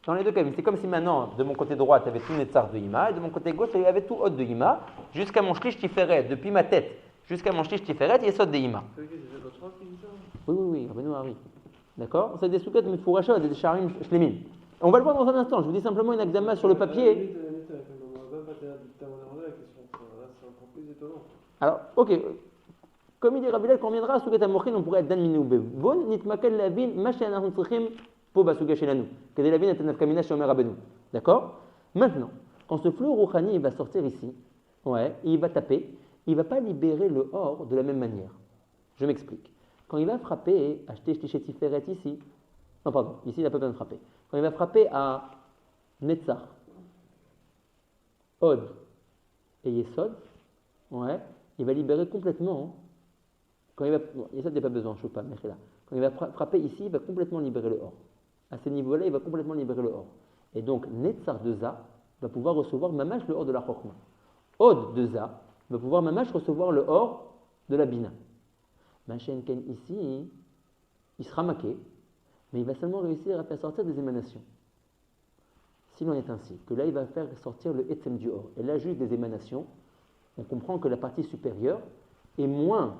dans les 2 cas. C'est comme si maintenant, de mon côté droit, tu avais tout Netzar de Ima, et de mon côté gauche, il y avait tout Od de Ima, jusqu'à mon Shlish Tiferet, depuis ma tête, jusqu'à mon Shlish Tiferet, il y a Sod de Ima. Oui, Rabbeinu Hari. D'accord? C'est des soukets Mefurasha, des Sharim Shlemim. On va le voir dans un instant, je vous dis simplement une akdama sur le papier. Alors, ok. Comme il dit Rabbi Hillel, quand on viendra à Sougat Amochin, on pourrait être Dan Minou Bevon, Nitmakel Lavin, Machin Ahun Tzrichim, Po Basuga Shelanu. Kedé Lavin et Nafkamina Shomer Rabbeinu. D'accord? Maintenant, quand ce flot Rouhani va sortir ici, il va taper, il ne va pas libérer le or de la même manière. Je m'explique. Quand il va frapper, acheter Shlichet Tiferet ici, non, pardon, ici il n'a pas besoin de frapper. Quand il va frapper à Netzar, Od et Yesod, il va libérer complètement. Quand il va, Yesod n'a pas besoin, je ne sais pas, Mechila. Quand il va frapper ici, il va complètement libérer le or. À ce niveau-là, il va complètement libérer le or. Et donc, Netzar de Za va pouvoir recevoir mamash le or de la Chokhma. Od de Za va pouvoir mamash recevoir le or de la Bina. Machenken ici, il sera maqué, mais il va seulement réussir à faire sortir des émanations. S'il en est ainsi, que là il va faire sortir le etzem du or, et là juste des émanations, on comprend que la partie supérieure est moins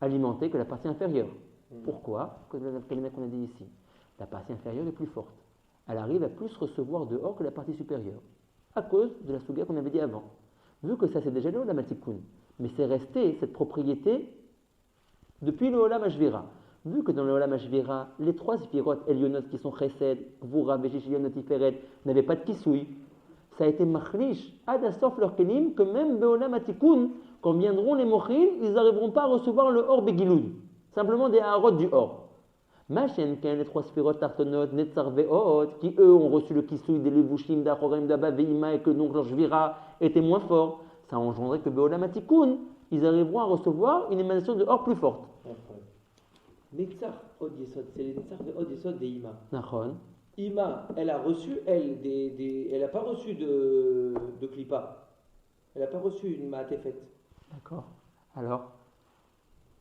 alimentée que la partie inférieure. Pourquoi? Comme qu'on a dit ici. La partie inférieure est plus forte. Elle arrive à plus recevoir de or que la partie supérieure, à cause de la souga qu'on avait dit avant. Vu que ça c'est déjà le Olam HaTikun, mais c'est resté cette propriété depuis le Olam HaShvira. Vu que dans le Olam HaShvira, les 3 spirot Elionot qui sont Chesed, Gvura, Veshishiyonot, Tiferet, n'avaient pas de kisui, ça a été machlish, ad asof leur kelim, que même Beolam HaTikun, quand viendront les mochim, ils n'arriveront pas à recevoir le or Begilud, simplement des harot du or. Machenken, les 3 spirot Tartonot, Netzar Ve'ot, qui eux ont reçu le kisui des Levushim, d'Achorem, d'Abba, Ve'ima, et que donc leur Shvira était moins fort, ça a engendré que Beolam HaTikun, ils arriveront à recevoir une émanation de or plus forte. Netzar Od Yesod, c'est les Netzar Od Yesod des Ima. Nachon. Ima, elle a reçu, elle n'a pas reçu de Klippa. Elle n'a pas reçu une Maatefet. D'accord. Alors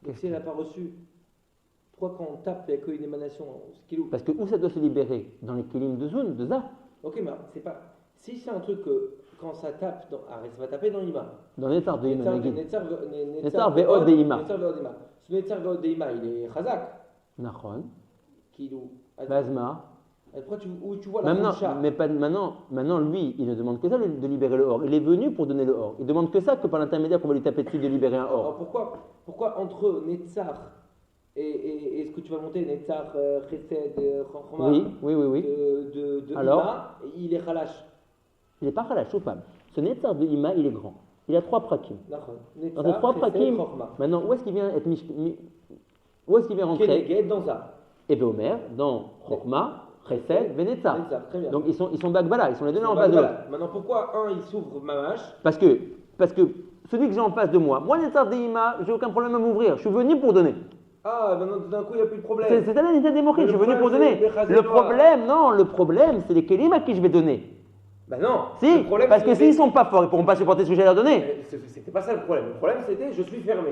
Donc si elle n'a pas reçu, pourquoi quand on tape, il n'y a qu'une émanation? Parce que où ça doit se libérer? Dans les kilim de Zun, de Za. Ok, mais c'est pas. Si c'est un truc que quand ça tape, ça va taper dans l'Ima. Dans Netzar de Ima. Netzar Ve'od de Ima. Ce Netzar Ve'od de Ima, il est Chazak. Nachon. Kilou. Bazma. Pourquoi où tu vois la Maintenant, Khoucha? mais pas, maintenant, lui, il ne demande que ça de libérer le or. Il est venu pour donner le or. Il demande que ça, que par l'intermédiaire qu'on va lui taper dessus de libérer un Alors or. pourquoi entre Netzar et ce que tu vas monter, Netzar, Chesed, Chorma, Oui. de Alors Ima, il est Khalash. Il n'est pas khalash, pas. Ce Netzar de Ima, il est grand. Il a 3 prakim. D'accord. Dans ces 3 prakim, maintenant, où est-ce qu'il vient être où est-ce qu'il vient rentrer? Keneged dans ça. Et Omer, dans Chorma, Chesed, Venetzar. Très bien. Donc ils sont Bagbala, ils sont les deux en face de l'autre. Maintenant, pourquoi un il s'ouvre Mamash? Parce que celui que j'ai en face de moi, Netzar de Ima, j'ai aucun problème à m'ouvrir. Je suis venu pour donner. Ah, maintenant d'un coup il n'y a plus de problème. C'est un état démocratique, je suis venu pour donner. Le problème, c'est les kelim à qui je vais donner. Ben non. Si, le problème, parce que s'ils ne sont pas forts, ils ne pourront pas supporter ce que j'ai à leur donner. C'était pas ça le problème. Le problème c'était je suis fermé.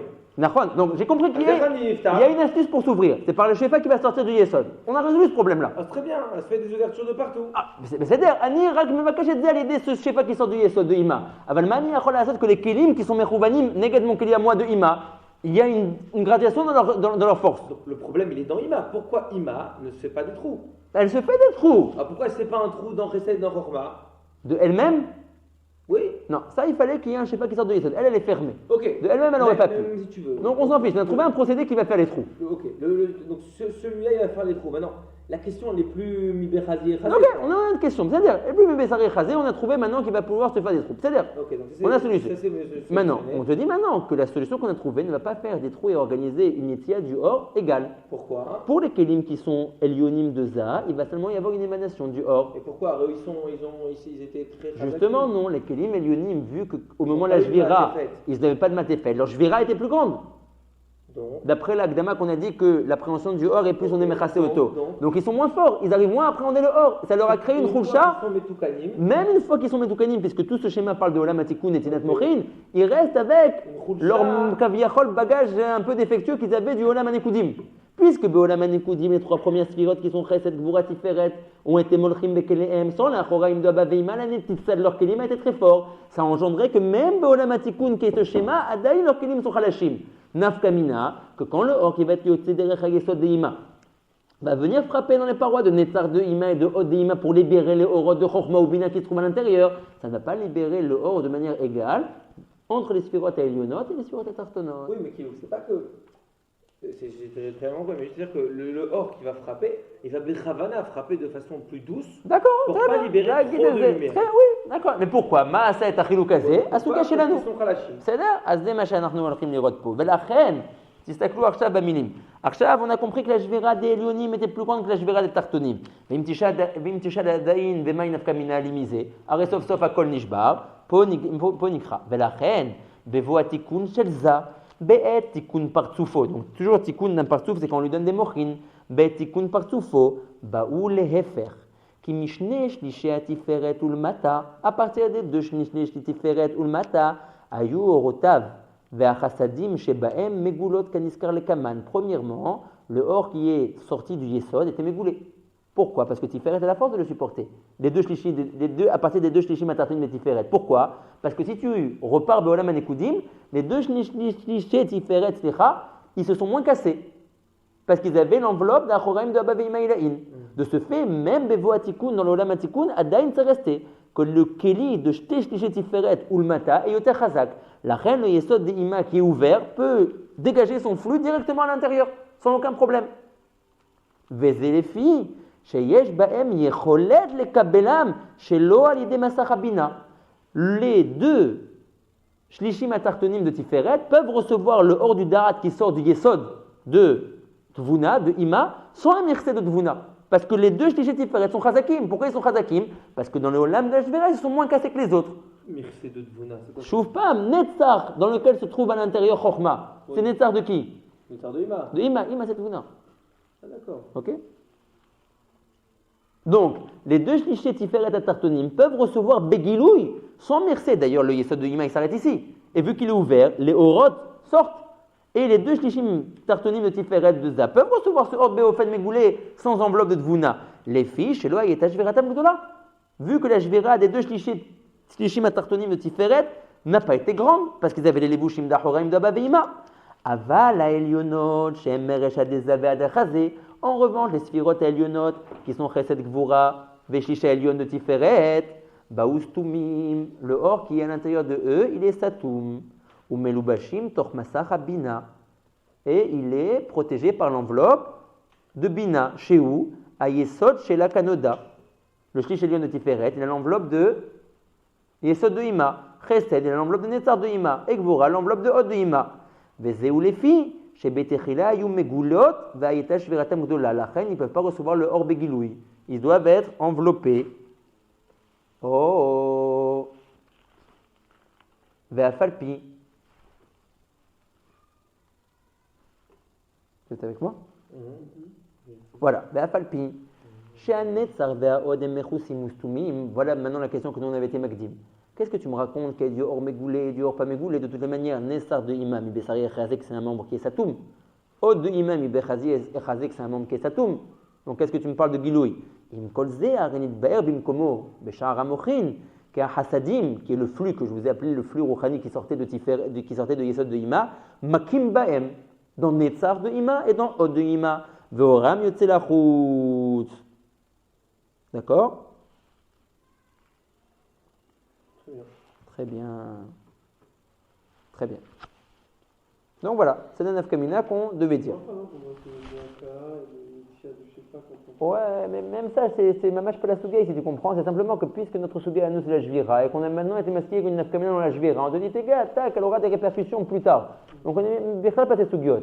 Donc j'ai compris qu'il y a une astuce pour s'ouvrir. C'est par le shefa qui va sortir du yesod. On a résolu ce problème-là. Ah, très bien, elle se fait des ouvertures de partout. Ah, mais c'est-à-dire, Ani Rak Mevakash et à l'aider ce shefa qui sort du yesod de Ima. Aval Mani Achol Asad que les kelim qui sont mechouvanim, neged mon keli à moi de Ima, il y a une gradation dans leur force. Donc le problème il est dans Ima. Pourquoi Ima ne se fait pas des trous? Elle se fait des trous. Ah, pourquoi elle ne se fait pas un trou dans Chesed, dans Chorma? De elle-même? Oui. Non, ça il fallait qu'il y ait un shefa qui sorte de yesod. Elle est fermée. Ok. De elle-même, elle n'aurait pas pu. Si tu veux. Donc on s'en fiche, on a trouvé un procédé qui va faire les trous. Ok. Donc celui-là il va faire les trous. Maintenant, la question elle est plus Mibéchazi et Chazé. Ok, on a une question. C'est-à-dire, et puis Mébessari et Chazé, on a trouvé maintenant qu'il va pouvoir se faire des trous. C'est-à-dire, Ok, donc on a solution. c'est Maintenant, on te dit maintenant que la solution qu'on a trouvée ne va pas faire des trous et organiser une étiade du or égale. Pourquoi? Pour les kélim qui sont Elionim de Za, il va seulement y avoir une émanation du or. Et pourquoi? Eux, ils étaient très Justement, non, les kélim Elionim, vu qu'au moment de pas la eu de Jvira, matéfet. ils n'avaient pas de matéfet, leur Jvira était plus grande. Donc, D'après l'Agdama qu'on a dit que l'appréhension du or est plus on est mechasé auto. donc. Donc ils sont moins forts, ils arrivent moins à appréhender le or. Ça leur a créé une khulsha. Même une fois qu'ils sont Metoukanim, puisque tout ce schéma parle de Olam Atikoun et Tinat Mochin, ils restent avec leur kaviachol bagage un peu défectueux qu'ils avaient du Olam Anekoudim. Puisque Beolam Anekoudim, les 3 premières sphirotes qui sont Chesed, Gvura, Tiferet, ont été Molchim Bekelehem, sans la Choraim de Abaveima, la Netitsa de leur kelim a été très fort. Ça engendrait que même Beolam Atikoun, qui est ce schéma, Adaï, leurs kelim sont Chalashim. Nafkamina, que quand le or qui va être yotzé derech hagesod de Ima va venir frapper dans les parois de Netzar de Ima et de Hod de Ima pour libérer les orot de Chochma ou Bina qui se trouvent à l'intérieur, ça ne va pas libérer le or de manière égale entre les sphirotes à Elionot et les sphirotes à Tartonot. Oui, mais c'est pas que. C'est très long, mais je veux dire que le or qui va frapper, il va Bechavana frapper de façon plus douce. D'accord, pour très pas bien. libérer trop de lumière. Oui, d'accord. Mais pourquoi Maasa et Achilou Kazé, Asuka Shelanu. Ils sont Khalashim. בסדר? אז זה מה שאנחנו הולכים לראות פה. ולכן, תסתכלו עכשיו במילים. עכשיו on a compris que la שבירה des עליונים était plus grande que la שבירה des תחתונים. ואם תשאל עדיין ומה היא נפקא מינה לי מזה, הרי סוף סוף הכל נשבר, פה נקרא. ולכן, בבוא התיקון של זה, בעת תיקון פרצופו. Donc toujours תיקון d'un פרצוף, c'est quand on lui donne des מוחין. בעת תיקון פרצופו, באו להפך. כי משני שלישי התפארת ולמטה, à partir des 2 שלישי תפארת ולמטה, היו אורותיו והחסדים שבהם מגולות כנזכר לקמן. Premièrement, le or qui est sorti du yesod était mégoulé. Pourquoi? Parce que Tiferet a la force de le supporter. À partir des 2 shlishim atartonim de Tiferet. Pourquoi? Parce que si tu repars Beolam Anekoudim, les 2 shlishim Tiferet, ils se sont moins cassés. Parce qu'ils avaient l'enveloppe d'Achoraim de Abba Veima Ilaïn. De ce fait, même Bevo Atikoun dans l'Olam Atikoun, Adaïn s'est resté. Que le Keli de Shte Shliché Tiferet ou le Mata est Yoter Chazak. La reine, le Yesod de Ima qui est ouvert, peut dégager son flux directement à l'intérieur, sans aucun problème. Vezé les filles, שיש בהם יכולת לקבלם שלא על ידי מסך הבינה. Les 2 Shlishim Atartonim de Tiferet peuvent recevoir le hors du Darat qui sort du Yesod de Tvuna, de Ima, sans un mircé de Tvuna. Parce que les 2 Shlishim Tiferet sont Chazakim. Pourquoi ils sont Chazakim? Parce que dans le Olam de la Shvera, ils sont moins cassés que les autres. Mircé de Dvuna, c'est quoi? Shuvpam, Netzar, dans lequel se trouve à l'intérieur Chochma. Oui. C'est Netzar de qui? Netzar de Ima. De Ima, Ima c'est Tvuna. Ah, d'accord. Ok? Donc, les 2 Shlishé Tiferet Atartonim peuvent recevoir Begilouï sans mercé. D'ailleurs, le Yesod de Ima il s'arrête ici. Et vu qu'il est ouvert, les Orot sortent. Et les 2 Shlishim Tartonim de Tiferet de Za peuvent recevoir ce Hort Beofen Megoulé sans enveloppe de Dvuna. Les filles, chez Loa Yeta Shveratam Gdola. Vu que la Shvera des 2 Shlishim Atartonim de Tiferet n'a pas été grande, parce qu'ils avaient les Lebushim d'Achoraim d'Abba Veima. Aval à Elionot, Shem Meresh Adeza Ve'adachazé. En revanche, les Sfirot Elionot, qui sont Chesed Gvura, Veshisha Elion de Tiferet, Baoustumim, le or qui est à l'intérieur de eux, il est Satum. Ou Melubashim, Tormasach Bina. Et il est protégé par l'enveloppe de Bina. Chez où? À Yesod, chez la Kanoda. Le Shlish Elion de Tiferet, il a l'enveloppe de Yesod de Ima. Chesed, il a l'enveloppe de Netzar de Ima. Et Gvura, l'enveloppe de Hod de Ima. Vezeu les filles. Chez Betechila, Yum Megulot, Vaïtash Veratam Gdola. La reine, ils ne peuvent pas recevoir le or Begiloui. Ils doivent être enveloppés. Oh! Ve'afalpi. Vous êtes avec moi? Voilà. Ve'afalpi. She'anetzar ve'aod emechusim mustumim. Voilà maintenant la question que nous on avait été Magdim. Qu'est-ce que tu me racontes qu'il y a du or mégoulé, du or pas mégoulé? De toutes les manières, Nessar de Imam, Ibessari et Chazek, c'est un membre qui est Satoum. Od de Imam, Ibessazi et Chazek, c'est un membre qui est Satoum. Donc qu'est-ce que tu me parles de Giloui? Im kolze arenit baer bimkomo, Beshar Amochin, qui est un Hasadim, qui est le flux que je vous ai appelé le flux Rouhani qui sortait de Yesod de Ima, Makim Baem, dans Netzar de Ima et dans Od de Ima. Veoram Yotzelachut. D'accord? Très bien. Très bien. Donc voilà, c'est le nafkamina qu'on devait dire. Ouais, mais même ça, c'est mamash pas la souga, si tu comprends. C'est simplement que puisque notre souga à nous c'est la jvira et qu'on a maintenant été masqué avec une nafkamina dans la jvira, on te dit, gars, tac, elle aura des répercussions plus tard. Donc on est bien pas tes sougiot.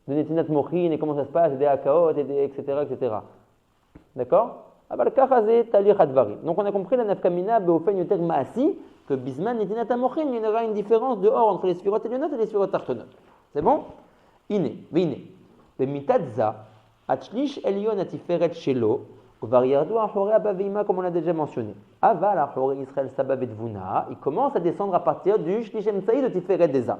De netinat mochin et comment ça se passe, des akaot, etc., etc. D'accord? Donc on a compris la nafkamina beofen yoter maasi que bisman netinat amochin, il y aura une différence de or entre les sphirot elionot et les sphirot tartonot. C'est bon? Iné, vine, bemitadza, achlish elion atiferet shelo, variardo achore abaveima comme on l'a déjà mentionné. Aval achore Israël sabavet vuna, il commence à descendre à partir du shlish emsaï de tiferet deza.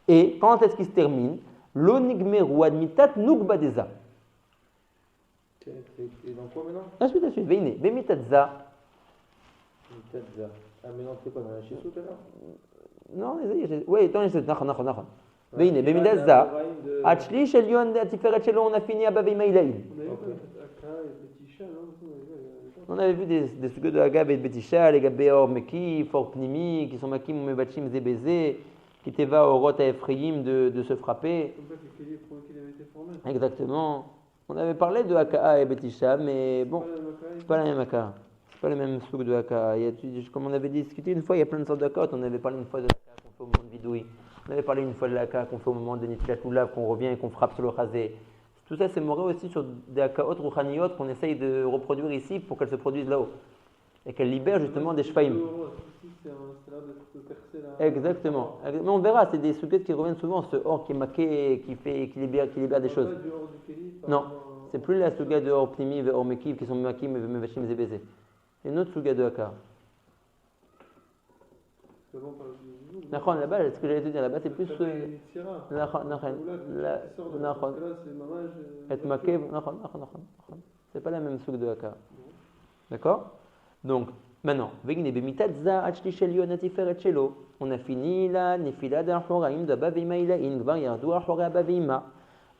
Et quand est-ce qu'il se termine? Lo nigmeru admitat nugba deza. Et dans quoi maintenant? La suite, Veine, Bemitadza. Mitadza. Ah, mais non, c'est quoi dans la Chissou tout à l'heure? Non, oui, attends, Nachon. Veine, Bemitadza. Achlish Elion, Tiferet Shelo, on a fini à Baveima Ilaïl. On avait vu des sujets de Agab et de Betisha, les Gabéor Meki, Fort Pnimi, qui sont Makim ou Mebachim Zébézé, qui t'éva au Rot à Ephraim de se frapper. Exactement. On avait parlé de Haka et Betisha, mais bon, c'est pas la même Haka. C'est pas le même souk de Haka. Comme on avait discuté une fois, il y a plein de sortes d'Haka. On avait parlé une fois de l'Haka qu'on fait au moment de Vidoui. On avait parlé une fois de l'Haka qu'on fait au moment de Nitlat Oulav, qu'on revient et qu'on frappe sur le Chazé. Tout ça, c'est moré aussi sur des Hakaot, Rouhaniyot, qu'on essaye de reproduire ici pour qu'elles se produisent là-haut. Et qu'elles libèrent justement des Shfaim. Exactement. Mais on verra, c'est des soukets qui reviennent souvent, ce or qui est maqué, qui libère des choses. Non, c'est plus la souga de or pnimi et or mekiv qui sont makim et mevashim zébézé. C'est une autre souga de haka. Là-bas, ce que j'allais te dire, là-bas, c'est plus. C'est pas la même souga de haka. D'accord? Donc, maintenant, on a fini la nefila d'Achoraim d'Abaveima Ilaïn, Gvar Yardu Achore Abaveima.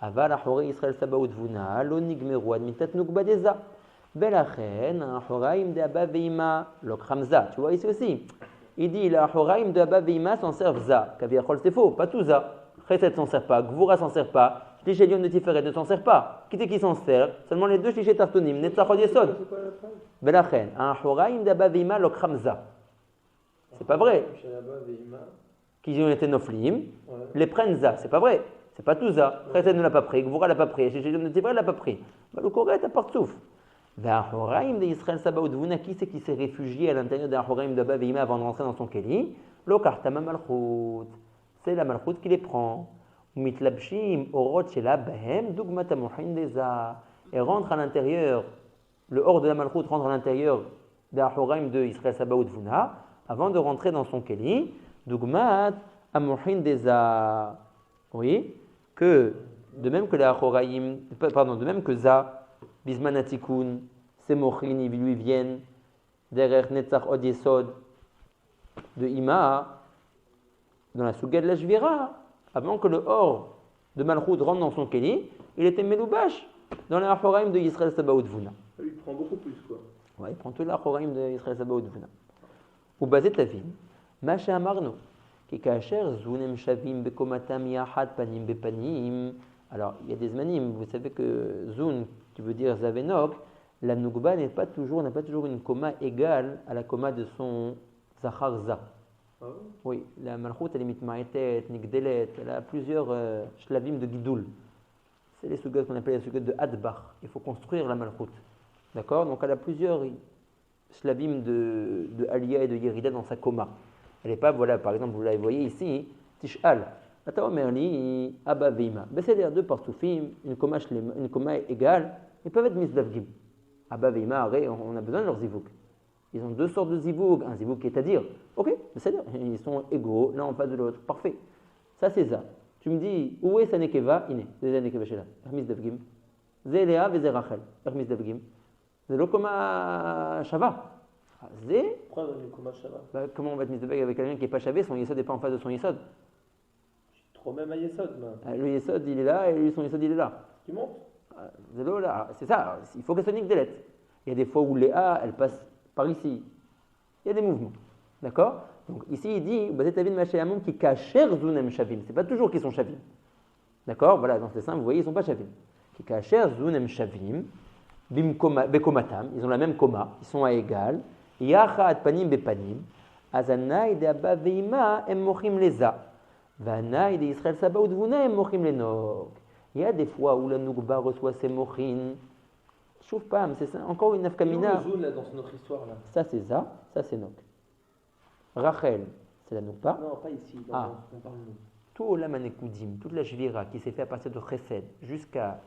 Aval Achore Israël Sabaout Vuna, Lo Nigmeru Admitat Nukba Deza. Belachen, Achoraim d'Abaveima, Lok Hamza. Tu vois ici aussi. Il dit la Achoraim d'Abaveima s'en servent za. Kaviachol c'est faux, pas tout za. Chesed s'en sert pas, Gvura s'en sert pas. Shlichelion de Tiferet ne s'en sert pas. Qui s'en sert? Seulement les deux shlichet tartonim, Netzachod Yesod. Belachen, Achoraim d'Abaveima Lok Hamza. C'est pas vrai. Qui ont été noflim, les prennent za. C'est pas vrai. C'est pas tout ça. Chesed ne l'a pas pris, Gvura l'a pas pris, Shlichelion de Tiferet l'a pas pris. Le Koret a partsouf. V'achoraim d'Israël Sabaout Vuna, qui c'est qui s'est réfugié à l'intérieur d'Achoraim d'Abaveima avant de rentrer dans son keli? Lo Kartama Malchut. C'est la Malchut qui les prend. Mitlabshim orot shela bahem dugmat amochin deza. Et rentre à l'intérieur, le hors de la Malchut rentre à l'intérieur d'Achoraim de Israël Sabaout Vuna avant de rentrer dans son keli. Dugmat amochin deza. Oui, que de même que les Achoraim, de même que Za, Bismanatikun, ces mochin, ils lui viennent derrière Netzach Od Yesod de Ima, dans la Souga de la Jvira, avant que le or de Malchut rentre dans son Keli, il était Meloubash dans les Achoraim de Yisrael Sabaoth Vuna. Lui, il prend beaucoup plus, quoi. Ouais, il prend tous les Achoraim de Yisrael Sabaoth Vuna. Ou basé Tavin, Macha Amarno, qui kacher Zunem Shavim Bekomatam Yahad Panim Bepanim. Alors, il y a des zmanim, vous savez que Zun, qui veut dire Zavenok, la Nugba n'a pas toujours une coma égale à la coma de son Zachar Za. Ah oui. Oui, la Malchut, elle est mitmaetet, nigdelet, elle a plusieurs shlavim de Gidoul. C'est les sugots qu'on appelle les sugots de Adbar. Il faut construire la Malchut. D'accord? Donc elle a plusieurs shlavim de Aliyah et de Yerida dans sa coma. Elle n'est pas, voilà, par exemple, vous la voyez ici, Tish'al. Ata Omerli, Abba Veima. C'est-à-dire deux partoufim, une coma égale, ils peuvent être misdavgim. Abba Veima, on a besoin de leur zivouk. Ils ont deux sortes de zivouk. Un zivouk qui est à dire, ok, c'est-à-dire, ils sont égaux l'un en face de l'autre. Parfait. Ça, c'est ça. Tu me dis, où est sa nekeva? Iné, c'est la nekeva shela. Hermis davgim. Zé Léa ve zé Rachel. Hermis davgim. Zé lo koma shava. Zé. Pourquoi on est comme un Shabbat? Comment on va être mis avec quelqu'un qui n'est pas chavé? Son yesod n'est pas en face de son yesod. Trop même à Yesod, man. Le yesod, il est là et lui, son yesod, il est là. Tu montes? Zélo, là. C'est ça. Il faut qu'elle soit nigdelet. Il y a des fois où Léa, elle passe par ici. Il y a des mouvements. D'accord? Donc ici, il dit, Bazet Machéamum qui kacher zunem shavim. C'est pas toujours qu'ils sont shavim. D'accord? Voilà, dans ce dessin, vous voyez, ils ne sont pas shavim. Qui kacher zunem shavim, bekomatam, ils ont la même coma, ils sont à égal. Yachat panim bepanim, azanaï de abba veima em mochim leza. Vanaï de Israël Sabaoth Vuna em mochim lenok. Il y a des fois où la Nugba reçoit ses mochin. Chouf pam, c'est ça, encore une nafkamina. Où là, dans notre histoire, là? Ça c'est ça c'est Nok. Rachel, c'est la Nukba. Non, pas ici. On parle de nous. Tout Olam Hanekudim, toute la Shvira qui s'est fait à partir de Chesed jusqu'à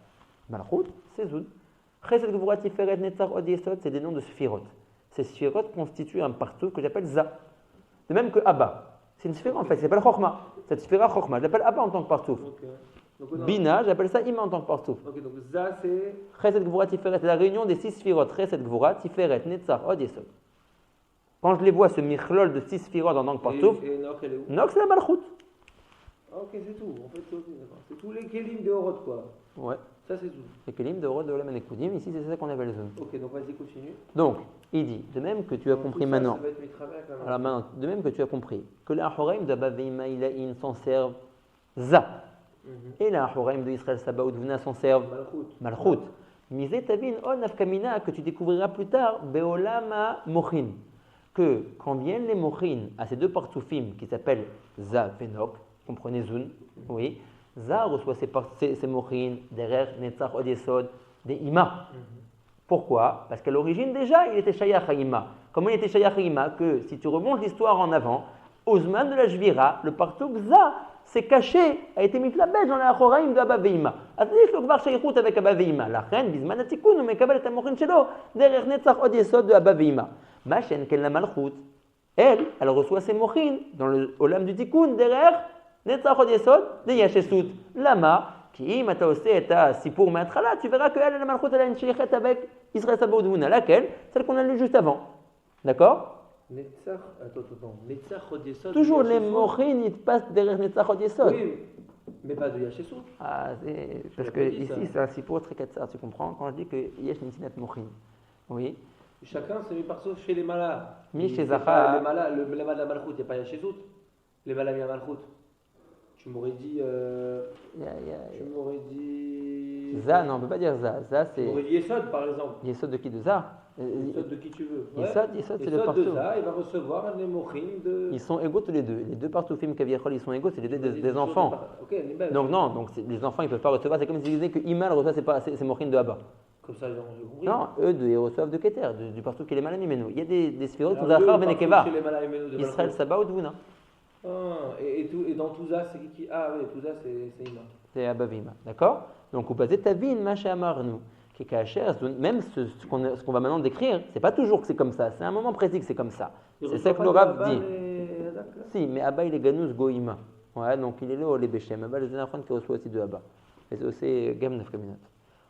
Malchut, c'est Zun. Chesed, Gvura, Tiferet, Netzach, Od Yesod, c'est des noms de Sphirot. Ces Sphirot constituent un partout que j'appelle Za. De même que Abba. C'est une Sphira en fait, ça s'appelle Chochma. Cette Sphira Chochma, je l'appelle Abba en tant que partout. Okay. Bina, j'appelle ça Ima en tant que partout. Ok, donc Za c'est. Chesed, Gvura, Tiferet, c'est la réunion des 6 Sphirot. Chesed, Gvura, Tiferet, Netzach, Od Yesod. Quand je les vois, ce michlol de 6 Sphirot en tant que partout, Et Nok, elle est où? Nok, c'est la Malchut. Ah, ok, c'est tout. En fait, c'est ok, d'accord. C'est tous les Kélim de Horod, quoi. Ouais. Ça, c'est tout. Les Kelim de Orod de Olam Hanekudim, ici c'est ça qu'on appelle Zun. Ok, donc vas-y, continue. Donc, il dit, de même que tu as compris maintenant, Ça va être mes travaux avec la main. alors maintenant, de même que tu as compris que la Horaim de Baveima Ilaïn s'en servent Za, et la Horaim de Israël Sabaoth Vuna s'en servent Malchut. Misé Tavin On Nafkamina, que tu découvriras plus tard, Beolama Mochin. Que quand viennent les Mochin à ces deux partoufim qui s'appellent Za Venok, comprenez Zun, oui, Za reçoit ses Mochin derrière Netzach Od Yesod des Ima. Pourquoi? Parce qu'à l'origine déjà, il était Shayach à Ima. Comment il était Shayach à Ima? Que si tu remontes l'histoire en avant, Osman de la Jvira, le partouf Za s'est caché, a été mis la bête dans la Achoraim de Abba Veima. Attention, le Gvar Shaychut avec Abba Veima. La reine, Bizman Atikun, ou Mekabel et Amochin Shelo, derrière Netzach Od Yesod de Abba Veima. Machen qu'elle la Malchut, elle reçoit ses Mochin dans le Olam du Tikkun, derrière Netzach Od Yesod de Yashesut. Lama, qui m'a aussi été si pour mettre là, tu verras qu'elle, la Malchut, elle a une shlichet avec Israël Sabaoth Vuna, laquelle? Celle qu'on a lue juste avant. D'accord? Netzach, attends. Netzach Od Yesod. Toujours les Mochin, ils passent derrière Netzach Od Yesod. Oui, mais pas de Yashesut. Ah, parce que ici, c'est un sipur très katsar, tu comprends? Quand je dis que Yesh Nitinat Mochin. Oui. Chacun s'est mis partout chez les malas. Mi chez Les Zachar. malas, le malas de la Malchut, il n'y a pas Yashesut. Les malas de la Malchut. Tu m'aurais dit. Tu m'aurais dit. Za, non, on ne peut pas dire Za. Za, Tu c'est. m'aurais dit Yesod, par exemple. Yesod de qui? De Za. Yesod de qui tu veux. Yesod, c'est le Yesod de partout. ça, il va recevoir un Mochin de. Ils sont égaux tous les deux. Les deux partoufim Kaviachol, ils sont égaux, c'est les deux des enfants. Ok, Nibel. Donc non, donc les enfants ils ne peuvent pas recevoir. C'est comme s'ils disaient que Imal reçoit ses Mochin de Abba. Comme ça, j'ai compris. Non, eux ils reçoivent de Keter, du partout qui est les malami menou. Il y a des sphirot, Alors, Zachar eux, Benekeva, chez les malas Imenu de Israël Malchut. Sabaoth Vuna. Ah, et dans tout ça, c'est qui? Ah oui, tout ça, c'est Ima. C'est Abba Vima, d'accord? Donc au basé Tavin, Macha Amarnu, qui est Kacher, même ce qu'on va maintenant décrire, c'est pas toujours que c'est comme ça, c'est un moment précis que c'est comme ça. C'est ça que le Rav dit. Si, mais Abba il est Ganous Goïma. Ouais, donc il est là au Lebeshem. Abba, le Zénaphon qui reçoit aussi de Abba. Et c'est aussi Gam Nefkaminat.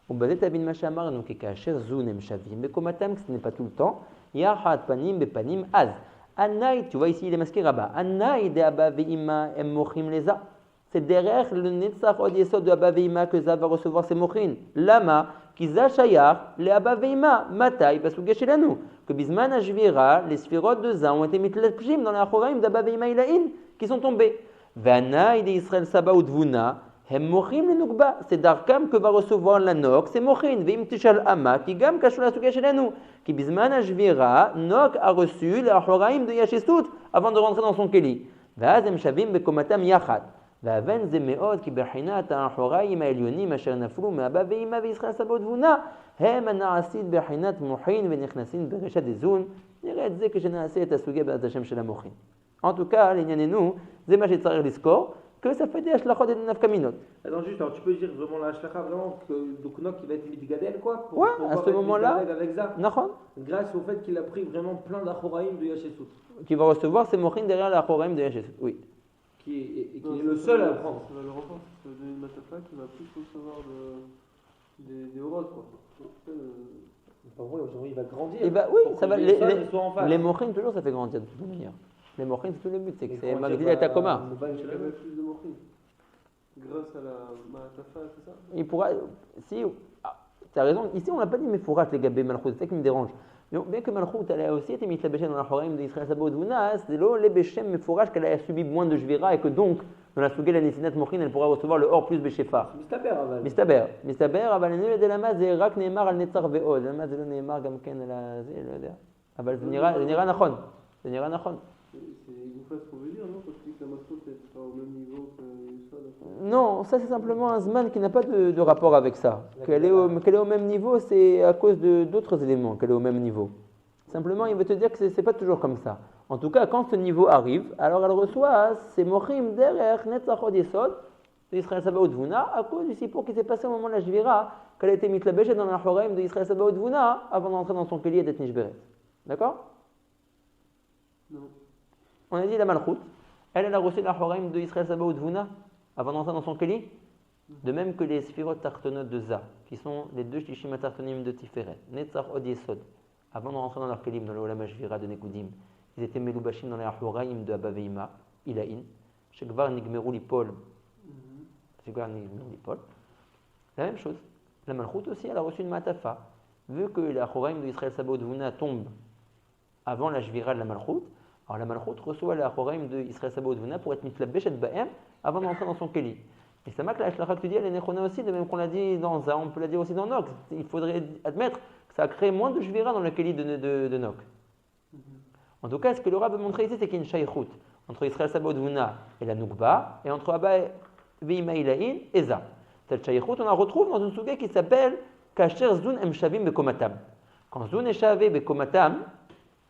Au basé Tavin, Macha Amarnu, qui est Kacher, Zunem Shavim, mais Komatam, ce n'est pas tout le temps. Yahad Panim, Bepanim, Az. Anaï, tu vois ici, il est masqué Abba. Anaï de Abba Veima, Em Mochim Leza. C'est derrière le Netzach Od Yesod de Abba Veima que Za va recevoir ses Mochin. Lama, כי זה השייך לאבא ואמא. מתי? בסוגיה שלנו. Que בזמן השבירה, les sphirotes de za ont été מתלבשים dans l'achoraim d'Abba ואמא עילאין, qui sont tombés. והנאי לישראל סבא ותבונה, הם מוחים לנוגבה. C'est דרכם que va recevoir la nok, c'est מוחין. ואם תשאל אמה, כי גם קשור לסוגיה שלנו. כי בזמן השבירה, נוק a reçu l'achoraim de ישסות, avant de rentrer dans son כלי. ואז הם שווים בקומתם יחד. והבן זה מאוד כי בחינת האחוריים העליונים אשר נפלו מאבא ואמא וישראל סבא ותבונה הם הנעשית בחינת מוחין ונכנסים ברשת איזון. נראה את זה כשנעשה את הסוגיה בעזרת השם של המוחין. En tout cas, לענייננו, זה מה שצריך לזכור, que ça fait des השלכות et des nafkamiנות. Attends, juste, alors tu peux dire vraiment la hashkacha, vraiment, que donc Nok il va être mitgadel quoi pour, Ouais, pour à ce moment-là, avec ça. נכון, Grâce au fait qu'il a pris vraiment plein d'achoraïm de Yashesut. qui va recevoir ses mochines derrière la choraim de Yeshesut. Oui. Qui est Non, le seul à prendre. Ça va le renforcer, ça va donner une matafa qui va plus recevoir des horreurs, quoi. En vrai, aujourd'hui, il va grandir. Et bah oui, pour ça que va. les femmes soient en face. Les mochines, toujours, ça fait grandir de toute manière. Les mochines, c'est tout le but, c'est que Et c'est grandir, Magdil et Takoma. on va Il chez y la avait meuf. plus de morphine. Grâce à la matafa, c'est ça? Il pourra. Si. Tu as raison, ici on n'a pas dit Mefourach les gabés Malchut, c'est ça qui me dérange. Mais bien que Malchut, elle a aussi été mise la béchem dans la Choraim d'Israël Sabot Vuna, c'est là les béchem Mefourach qu'elle a subi moins de Jvira et que donc, dans la Sougel la Nesinat Mochin, elle pourra recevoir le hors plus Béchefa. Mistaber, Aval. Mistaber, אבל אני לא יודע למה זה רק נאמר על נצח ועוד, למה זה לא נאמר גם כן על זה, לא יודע. אבל זה נראה נכון, זה נראה נכון. C'est une fois ce qu'on veut dire, non? Quand tu dis que la matrose est au même niveau que ça, d'accord. Non, ça c'est simplement un Zman qui n'a pas de rapport avec ça. Qu'elle est au même niveau, c'est à cause d'autres éléments qu'elle est au même niveau. Simplement, il veut te dire que c'est pas toujours comme ça. En tout cas, quand ce niveau arrive, alors elle reçoit ses mochim derrière Netzach Od Yesod d'Israël Sabaoth Vuna à cause du sipour qui s'est passé au moment de la Jvira, qu'elle a été mitlabéchée dans la Choraim d'Israël Sabaoth Vuna avant d'entrer dans son keli et d'être nishberet. D'accord? Non. On a dit la Malchut, elle a reçu la Choraim de Israël Sabaoth Vuna avant d'entrer dans son keli, de même que les Sphirot Tartonot de Za, qui sont les deux Shishim Tartonim de Tiferet, Netzach Od Yesod, avant de rentrer dans leur kelim, dans le Olam HaShvira de Nekudim, ils étaient meloubashim dans les Choraim de Abba Veima, Ilaïn, Shekvar Nigmeru Lipol, Shekvar Nigmeru Lipol. La même chose, la Malchut aussi, elle a reçu une Matafa, vu que la Choraim de Israël Sabaoth Vuna tombe avant la Shvira de la Malchut. Alors la Malchut reçoit la Choraim de Israël Sabaoth Vuna pour être mitlabeshet ba'em avant d'entrer dans son keli. Et c'est que la Shlachat que tu dis, elle est nechona aussi, de même qu'on l'a dit dans Za, on peut la dire aussi dans Nok. Il faudrait admettre que ça a créé moins de Shvira dans le keli de Nok. En tout cas, ce que le Rav veut montrer ici, c'est qu'il y a une shaykhut entre Israël Sabaoth Vuna et la Nukba, et entre Abba Veima Ilaïn et Za. Cette shaykhut, on la retrouve dans une souga qui s'appelle Kasher Zun Em Shavim Bekomatam. Quand Zun est Shavé Bekomatam,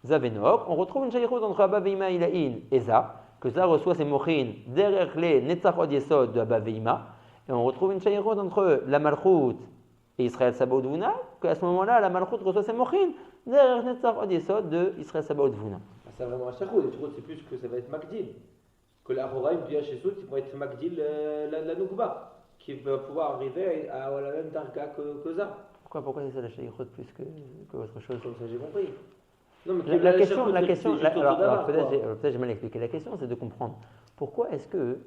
Zavenok, on retrouve une shaykhut entre Abba Veima Ilaïn et Za, que Za reçoit ses mochin derrière les Netzach Od Yesod de Abba Veima, et on retrouve une shaykhut entre la Malchut et Israël Sabaoth Vuna, qu'à ce moment-là, la Malchut reçoit ses mochin derrière Netzach Od Yesod de Israël Sabaoth Vuna. C'est vraiment un chakoud, et c'est plus que ça va être Magdil. Que la Choraim du Yashesut, ils vont être Magdil la Nukba, qui va pouvoir arriver à la même darga que ça. Pourquoi c'est ça la shaykhut plus que autre chose? Comme ça, j'ai compris. Non, mais La question, alors, peut-être peut-être je vais l'expliquer. La question, c'est de comprendre pourquoi est-ce que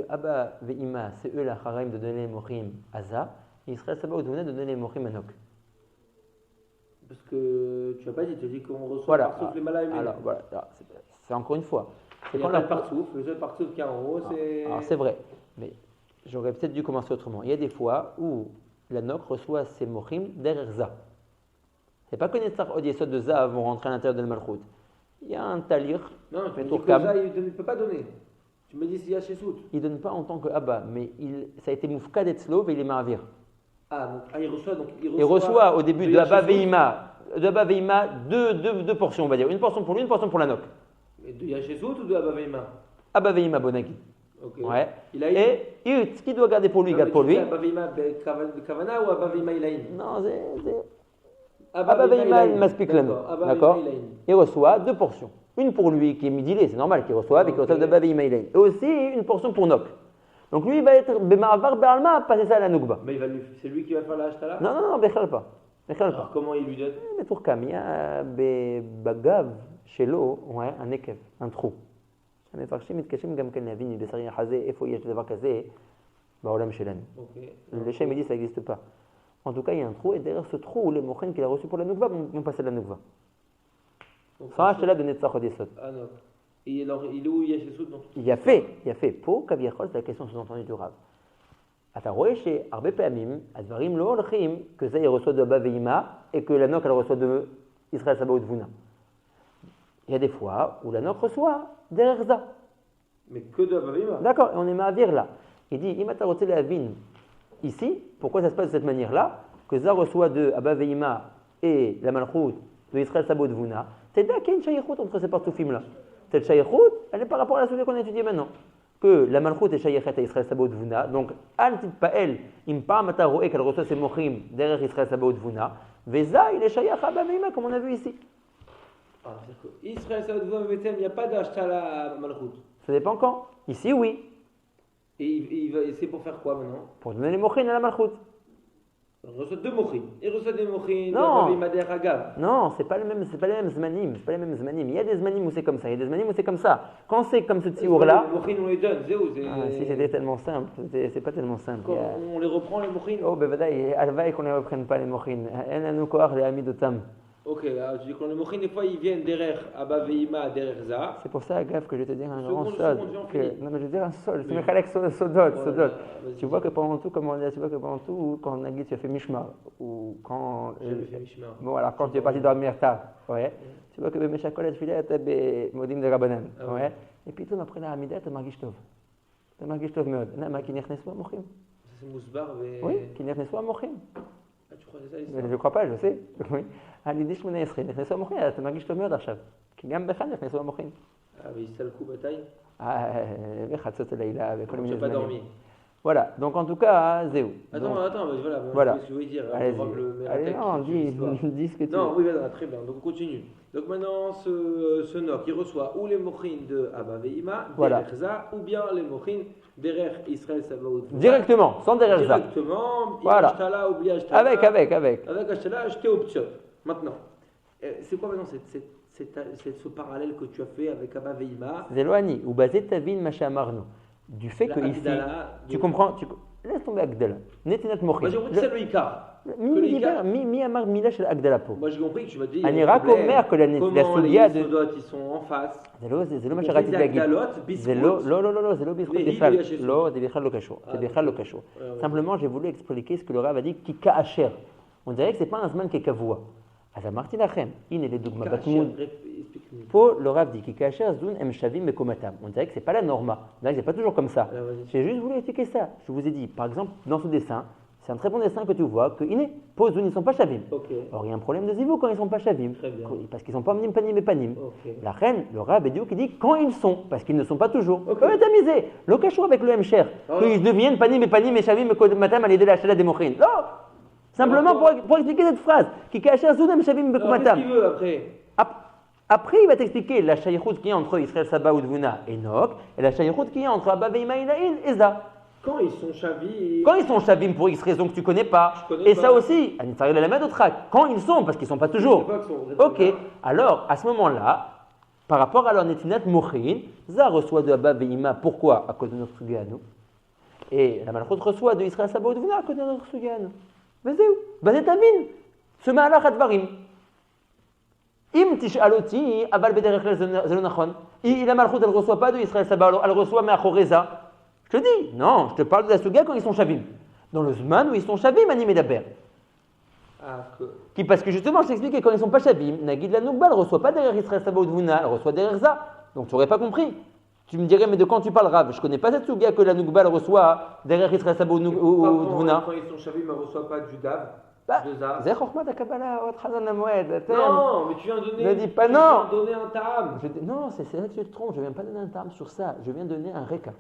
Abba Veima, c'est eux la Charaim de donner les Mochim à Za, et Israël Sabaoth Vuna de donner les Mochim à Nok. Parce que tu n'as pas dit, tu as dit qu'on reçoit Voilà. par souffle les malades. Alors, voilà, c'est encore une fois. Il n'y a pas de par souffle, le seul par souffle qu'il y a en haut, c'est. Alors, c'est vrai, mais j'aurais peut-être dû commencer autrement. Il y a des fois où la Nok reçoit ses Mochim derrière Za. C'est pas que les Netzach Od Yesod de Za vont rentrer à l'intérieur de la Malchut. Il y a un talir. Non, tu me dis que Kam. ça, il ne peut pas donner. Tu me dis s'il y a chez Sout. Il ne donne pas en tant que Abba, mais ça a été Moufkad Etzlov et il est Ma'avir. Ah, donc, il reçoit. Donc, Il reçoit au début de Abba Veima deux portions, on va dire. Une portion pour lui, une portion pour la Nok. Et de Yachesut ou de Abba Veima? Abba Veima Bonaki. Ok. Ouais. Il a Et ce qu'il doit garder pour lui, il garde pour lui. Abba Veima Kavana ou Abba Veima Ilaïn? Non, c'est Abba Veima Maspik Lano. D'accord. Il reçoit deux portions. Une pour lui qui est midilé, c'est normal qu'il reçoive, et qu'il reçoive d'Abba Veima Ilaïn. Et aussi une portion pour Nok. Donc lui, il va être Bema'avar Be'alma, passer ça à la Nukba. Mais c'est lui qui va faire la hashtala? Non, Bechal pas. Alors comment il lui donne? Mais pour Kam, il y a Bagav, chez l'eau, un ekev, un trou. המפרשים מתקשים גם כן להבין מבשרי החזה איפה יש דבר כזה בעולם שלנו. לשם il dit ça n'existe pas. En tout cas, il y a un trou, et derrière ce trou, les mochines qu'il a reçus pour la noukva vont passer la noukva. Sans acheter là de Netzach Odesot. Ah non. Et alors, il est où Yachesut dans tout Il y a fait. Pour Kaviachol, c'est la question sous-entendue du Rav. אתה רואה שהרבה פעמים הדברים לא הולכים que ça il reçoit de Abba Veima et que la noc elle reçoit de Israël Saba ou de Vuna. Il y a des fois où la noc reçoit derrière ça. Mais que de Abba Veima. D'accord, et on est ma'avir là. Il dit, אם אתה רוצה להבין ici, pourquoi ça se passe de cette manière-là, que ça reçoit de Abba Veima et la Malchut de Israël Saba ou de Vuna, t'as qu'il y a une shayichut entre ces partoufim-là. Cette shayichut, elle est par rapport à la sujet qu'on a étudiée maintenant. Que la Malchut est shayichet à Israël Saba ou de Vuna, donc al tit pa'el, im pa'am ata ro'e qu'elle reçoit ses mochim derrière Israël Saba ou de Vuna, veza il est shayich à Abba Veima comme on a vu ici. Ah, c'est-à-dire que Israël Saba ou de Vuna, il n'y a pas d'acheter à la Malchut. Ça dépend quand. Ici, oui. Et c'est pour faire quoi maintenant? Pour donner les mochim à la Malchut. Il reçoit deux mochim. Il reçoit des mochim de Non. Abba Veima derrière Agav. Non, c'est pas les mêmes zmanim. Il y a des zmanim où c'est comme ça, il y a des zmanim où c'est comme ça. Quand c'est comme ce tiour-là. Les mochim, on les donne, c'est où? Si c'était tellement simple, c'est pas tellement simple. Quand on les reprend, les mochim? Oh, ben vadaï, alvaï qu'on ne reprenne pas les mochim. En anu koach les amis d'otam. Ok, là, tu dis que les mochim, des fois, ils viennent derrière Abba Veima, derrière Za. C'est pour ça, Agaf, que je vais te dire un grand Seconde, sol. seconde, j'en finis. Non, mais je vais te dire un sol. C'est Oui. Mechalek Sodot. Vas-y. Tu vois que pendant tout, comment on dit, tu vois que pendant tout, quand Nagui, tu as fait Mishmar, ou quand. J'avais fait Mishmar. Bon, alors quand tu es parti dormir tard, ouais. Tu vois que Meshakol et Filet, tu as Modim de Rabanan, Ah ouais. Et puis, tout après la Hamida, tu as Margish Tov. Tu as Margish Tov Meod. Nama qui n'est pas Mochim. Ça, c'est Mousbar, mais. Oui, qui n'est pas Mochim. Ah, tu crois que c'est ça l'histoire? Je ne crois pas, je sais. Oui. Ali Shmona Esri, n'est pas Mochim, tu as Margish Tov Meod, Archav. Qui gagne Bechan, n'est pas Mochim. Ah, mais c'est le coup bataille. Ah, Bechatzot Leila, avec Tu n'as pas dormi. Voilà, donc en tout cas, Zéou. Attends, mais voilà. Voilà. Ce que je voulais dire. Allez-y. Rob le Allez, Mératec non, qui suit dis l'histoire. ce que tu Non, veux. oui, voilà, très bien. Donc on continue. Donc maintenant, ce Noc, il reçoit ou les mochines de Abba Veima, Voilà. derrière Za, ou bien les mochines derrière Israël Savaout. Directement, sans derrière ça. Directement, Voilà. Ashtala, oublie Ashtala. Avec. Avec Ashtala, acheter option. Maintenant, c'est quoi maintenant ce parallèle que tu as fait avec Abba Veima? Zéloani, ou basé ta vie, Macha Marno. Du fait La que ici, Agdala tu de- comprends, laisse tomber Agdala. Netinat Moi Mochim. j'ai compris que c'est le Icar. Mi Amar Mila chez Agdala Po. Moi j'ai compris que tu m'as dit. Anira Komer que la Comment Soudia les de. sodotes ils sont en face. Zélo Macha Ratit Bagit. Zélo, Zélo Bisrut Mais Bichal. il y a chez Lo, de Bichal Lokasho. Ah, C'est Bichal Lokasho. Ouais, ouais. Simplement, j'ai voulu expliquer ce que le Rav a dit, qui Kaacher. On dirait que ce n'est pas un Zman qui est Kavoua. Az Amarti Lachem. In est Dougma Batmoud. Explique-nous. Pour le Rav dit qui Kaacher Zun Em Shavim Mekomatam. On dirait que ce n'est pas la norma. On dirait que ce n'est pas toujours comme ça. Alors, vas-y. J'ai juste voulu expliquer ça. Je vous ai dit, par exemple, dans ce dessin, c'est un très bon dessin que tu vois, que Iné, pose Zun, ils ne sont pas Shavim. Ok. Or, il y a un problème de Zivou quand ils ne sont pas Shavim. Très bien. Parce qu'ils ne sont pas Mnim, Panim et Panim. Ok. La reine, le Rav Bediou qui dit quand ils sont, parce qu'ils ne sont pas toujours. Ok. Eux, t'amuser. Le cachot avec le M-Cher. Ah. Qu'ils deviennent Panim et Shavim et Komatam à l'aider la Shala des Mochin. Non. Simplement Alors, pour expliquer cette phrase. Qui Kaacher Zun Em Shavim Alors, qu'est-ce Mekomatam. qu'il veut après? Après, il va t'expliquer la shayichut qui est entre Israël Saba ou Dvuna et Noc, et la shayichut qui est entre Abba Veima et Za. Quand ils sont chavis. Quand ils sont Shavim pour X raison que tu connais pas, Je connais et pas. ça aussi, Anitsaril la mettre au trac. Quand ils sont, parce qu'ils sont pas toujours. Je sais pas qu'ils sont- Ok, alors à ce moment-là, par rapport à leur Netinat Mochin, Za reçoit de Abba Veima, pourquoi? À cause de notre sujet à nous. Et la Malchut reçoit de Israël Saba ou Dvuna à cause de notre sujet à nous. Mais c'est où? Bazet Amin, ce Ma'alach Advarim. Im tish'aloti, aval bederech lel זה לא נכון. La Malchut, elle ne reçoit pas de Israël Saba, elle reçoit Me'achoreza. Je te dis, non, je te parle de la Suga quand ils sont Shavim. Dans le Zman où ils sont Shavim, Ani Medaber. Ah, que. Qui, parce que justement, je t'expliquais, quand ils ne sont pas Shavim, Nagid la Noukba, elle ne reçoit pas derrière Israël Saba ou Dvuna, elle reçoit derrière Ça. Donc tu n'aurais pas compris. Tu me dirais, mais de quand tu parles, Rav? Je ne connais pas cette Suga que la Noukba, elle reçoit derrière Israël Saba ou Dvuna. Quand ils sont chavis, ils ne reçoivent pas du Dav. Bah, De Za. זה חוכמת הקבלה, עוד חזון המועד, אתם. Non, mais tu viens donner. Ne dis pas tu non. viens donner un tam. Non, c'est là que tu te trompes, je ne viens pas donner un terme sur ça, je viens donner un réca.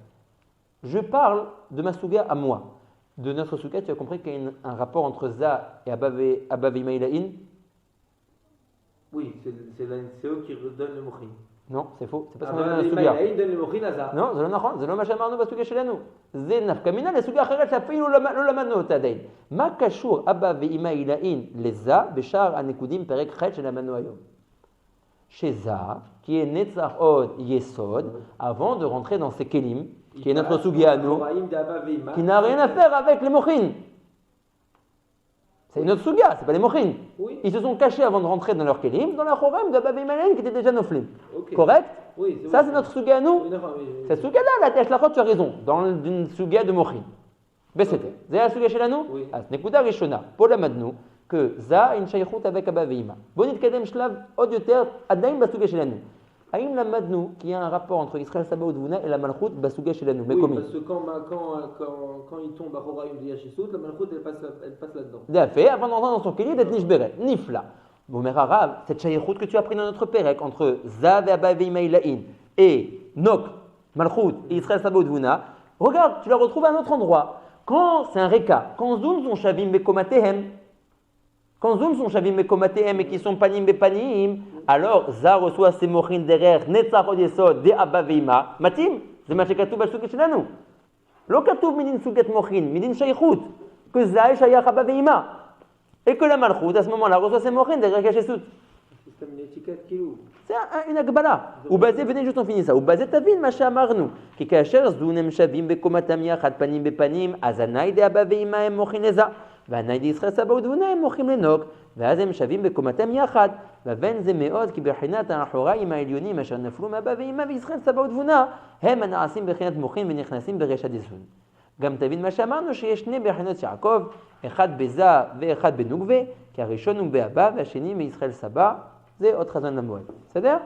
Je parle de ma souga à moi. De notre souga, tu as compris qu'il y a un rapport entre Za et Abba Veima Ilahin? Oui, c'est eux qui redonnent le mochin. Non, c'est faux, c'est pas ce qu'on Abba a dans la Veima souga. Ilahin donne le mochin à Za. Non, זה לא נכון, זה לא מה שאמרנו בסוגיה שלנו. זה נפקא מינה לסוגיה אחרת שאפילו לא למדנו אותה עדיין. מה קשור אבא ואמא עילאין לזה בשאר הנקודים פרק ח' שלמדנו היום? שזה, qui est נצח עוד יסוד, avant de rentrer dans ces kelim, qui est notre סוגיה à nous, qui n'a rien à faire avec les mochin. C'est une autre suga, c'est pas les mochin. Oui. Ils se sont cachés avant de rentrer dans leur kelim, dans la choram de Baba Imalaïn qui était déjà noflim. Ok. Correct? Oui, Ça, c'est notre suga à nous. Oui, d'accord, mais- Cette suga-là, la Teshlachot, tu as raison, dans une suga de mochin. Bessété. C'est la suga chez la nous? Oui. Ah, c'est Nekuda Rishona, pour la madnou, que Za a une shaykhut avec Abba Veima. Bonit Kadem Shlav, Odioter, Adaim Basuga chez la nous. Aïm la madnou, qui a un rapport entre Israël Saba Udvuna et la Malchut Basuga chez la nous. Mais Oui, comment? parce que quand il tombe à Horaïm de Yachissout, la Malchut elle passe là-dedans. D'affaire, avant d'entrer dans son kéli, d'être nishberet, nifla. Bon, mais Rav, cette shaykhut que tu as pris dans notre pérec entre Zav et Abba Veima Ilaïn et Nok, Malchut et Israël Saba Udvuna, regarde, tu la retrouves à un autre endroit. Quand c'est un reka, quand Zoum sont Shavim Bekomatehem, quand Zoum sont Shavim Bekomatehem et qui sont Panim Bepanim, alors Za reçoit ses mochin derrière Netzachod Yesod de Abba Veima, Matim, c'est ma shekatouv al suket shelanu. Lo katouv midin suket mochin, midin shaykhut, que Za est shayach Abba Veima. Et que la Malchut, à ce moment-là, reçoit ses mochin derrière Kachesut. C'est comme une étiquette qui loue. C'est une agbala. Ou basé, venez juste on finit ça. Ou basé tavin, macha amarnu. Qui kacher zounem shavim bekomatam yachat panim bepanim, azanai de Abba Veima em mochin leza. והנאי דישראל סבא ודבונה הם מוחים לנוק, ואז הם שווים בקומתם יחד, ובין זה מאוד כי בחינת האחוריים העליונים אשר נפלו מאבא ואמא וישראל סבא ודבונה, הם הנעשים בחינת מוחים ונכנסים ברשע דזון. גם תבין מה שאמרנו שיש שני בחינות יעקב, אחד בזה ואחד בנוגבה, כי הראשון הוא באבא והשני מישראל סבא, זה עוד חזון למועד. בסדר?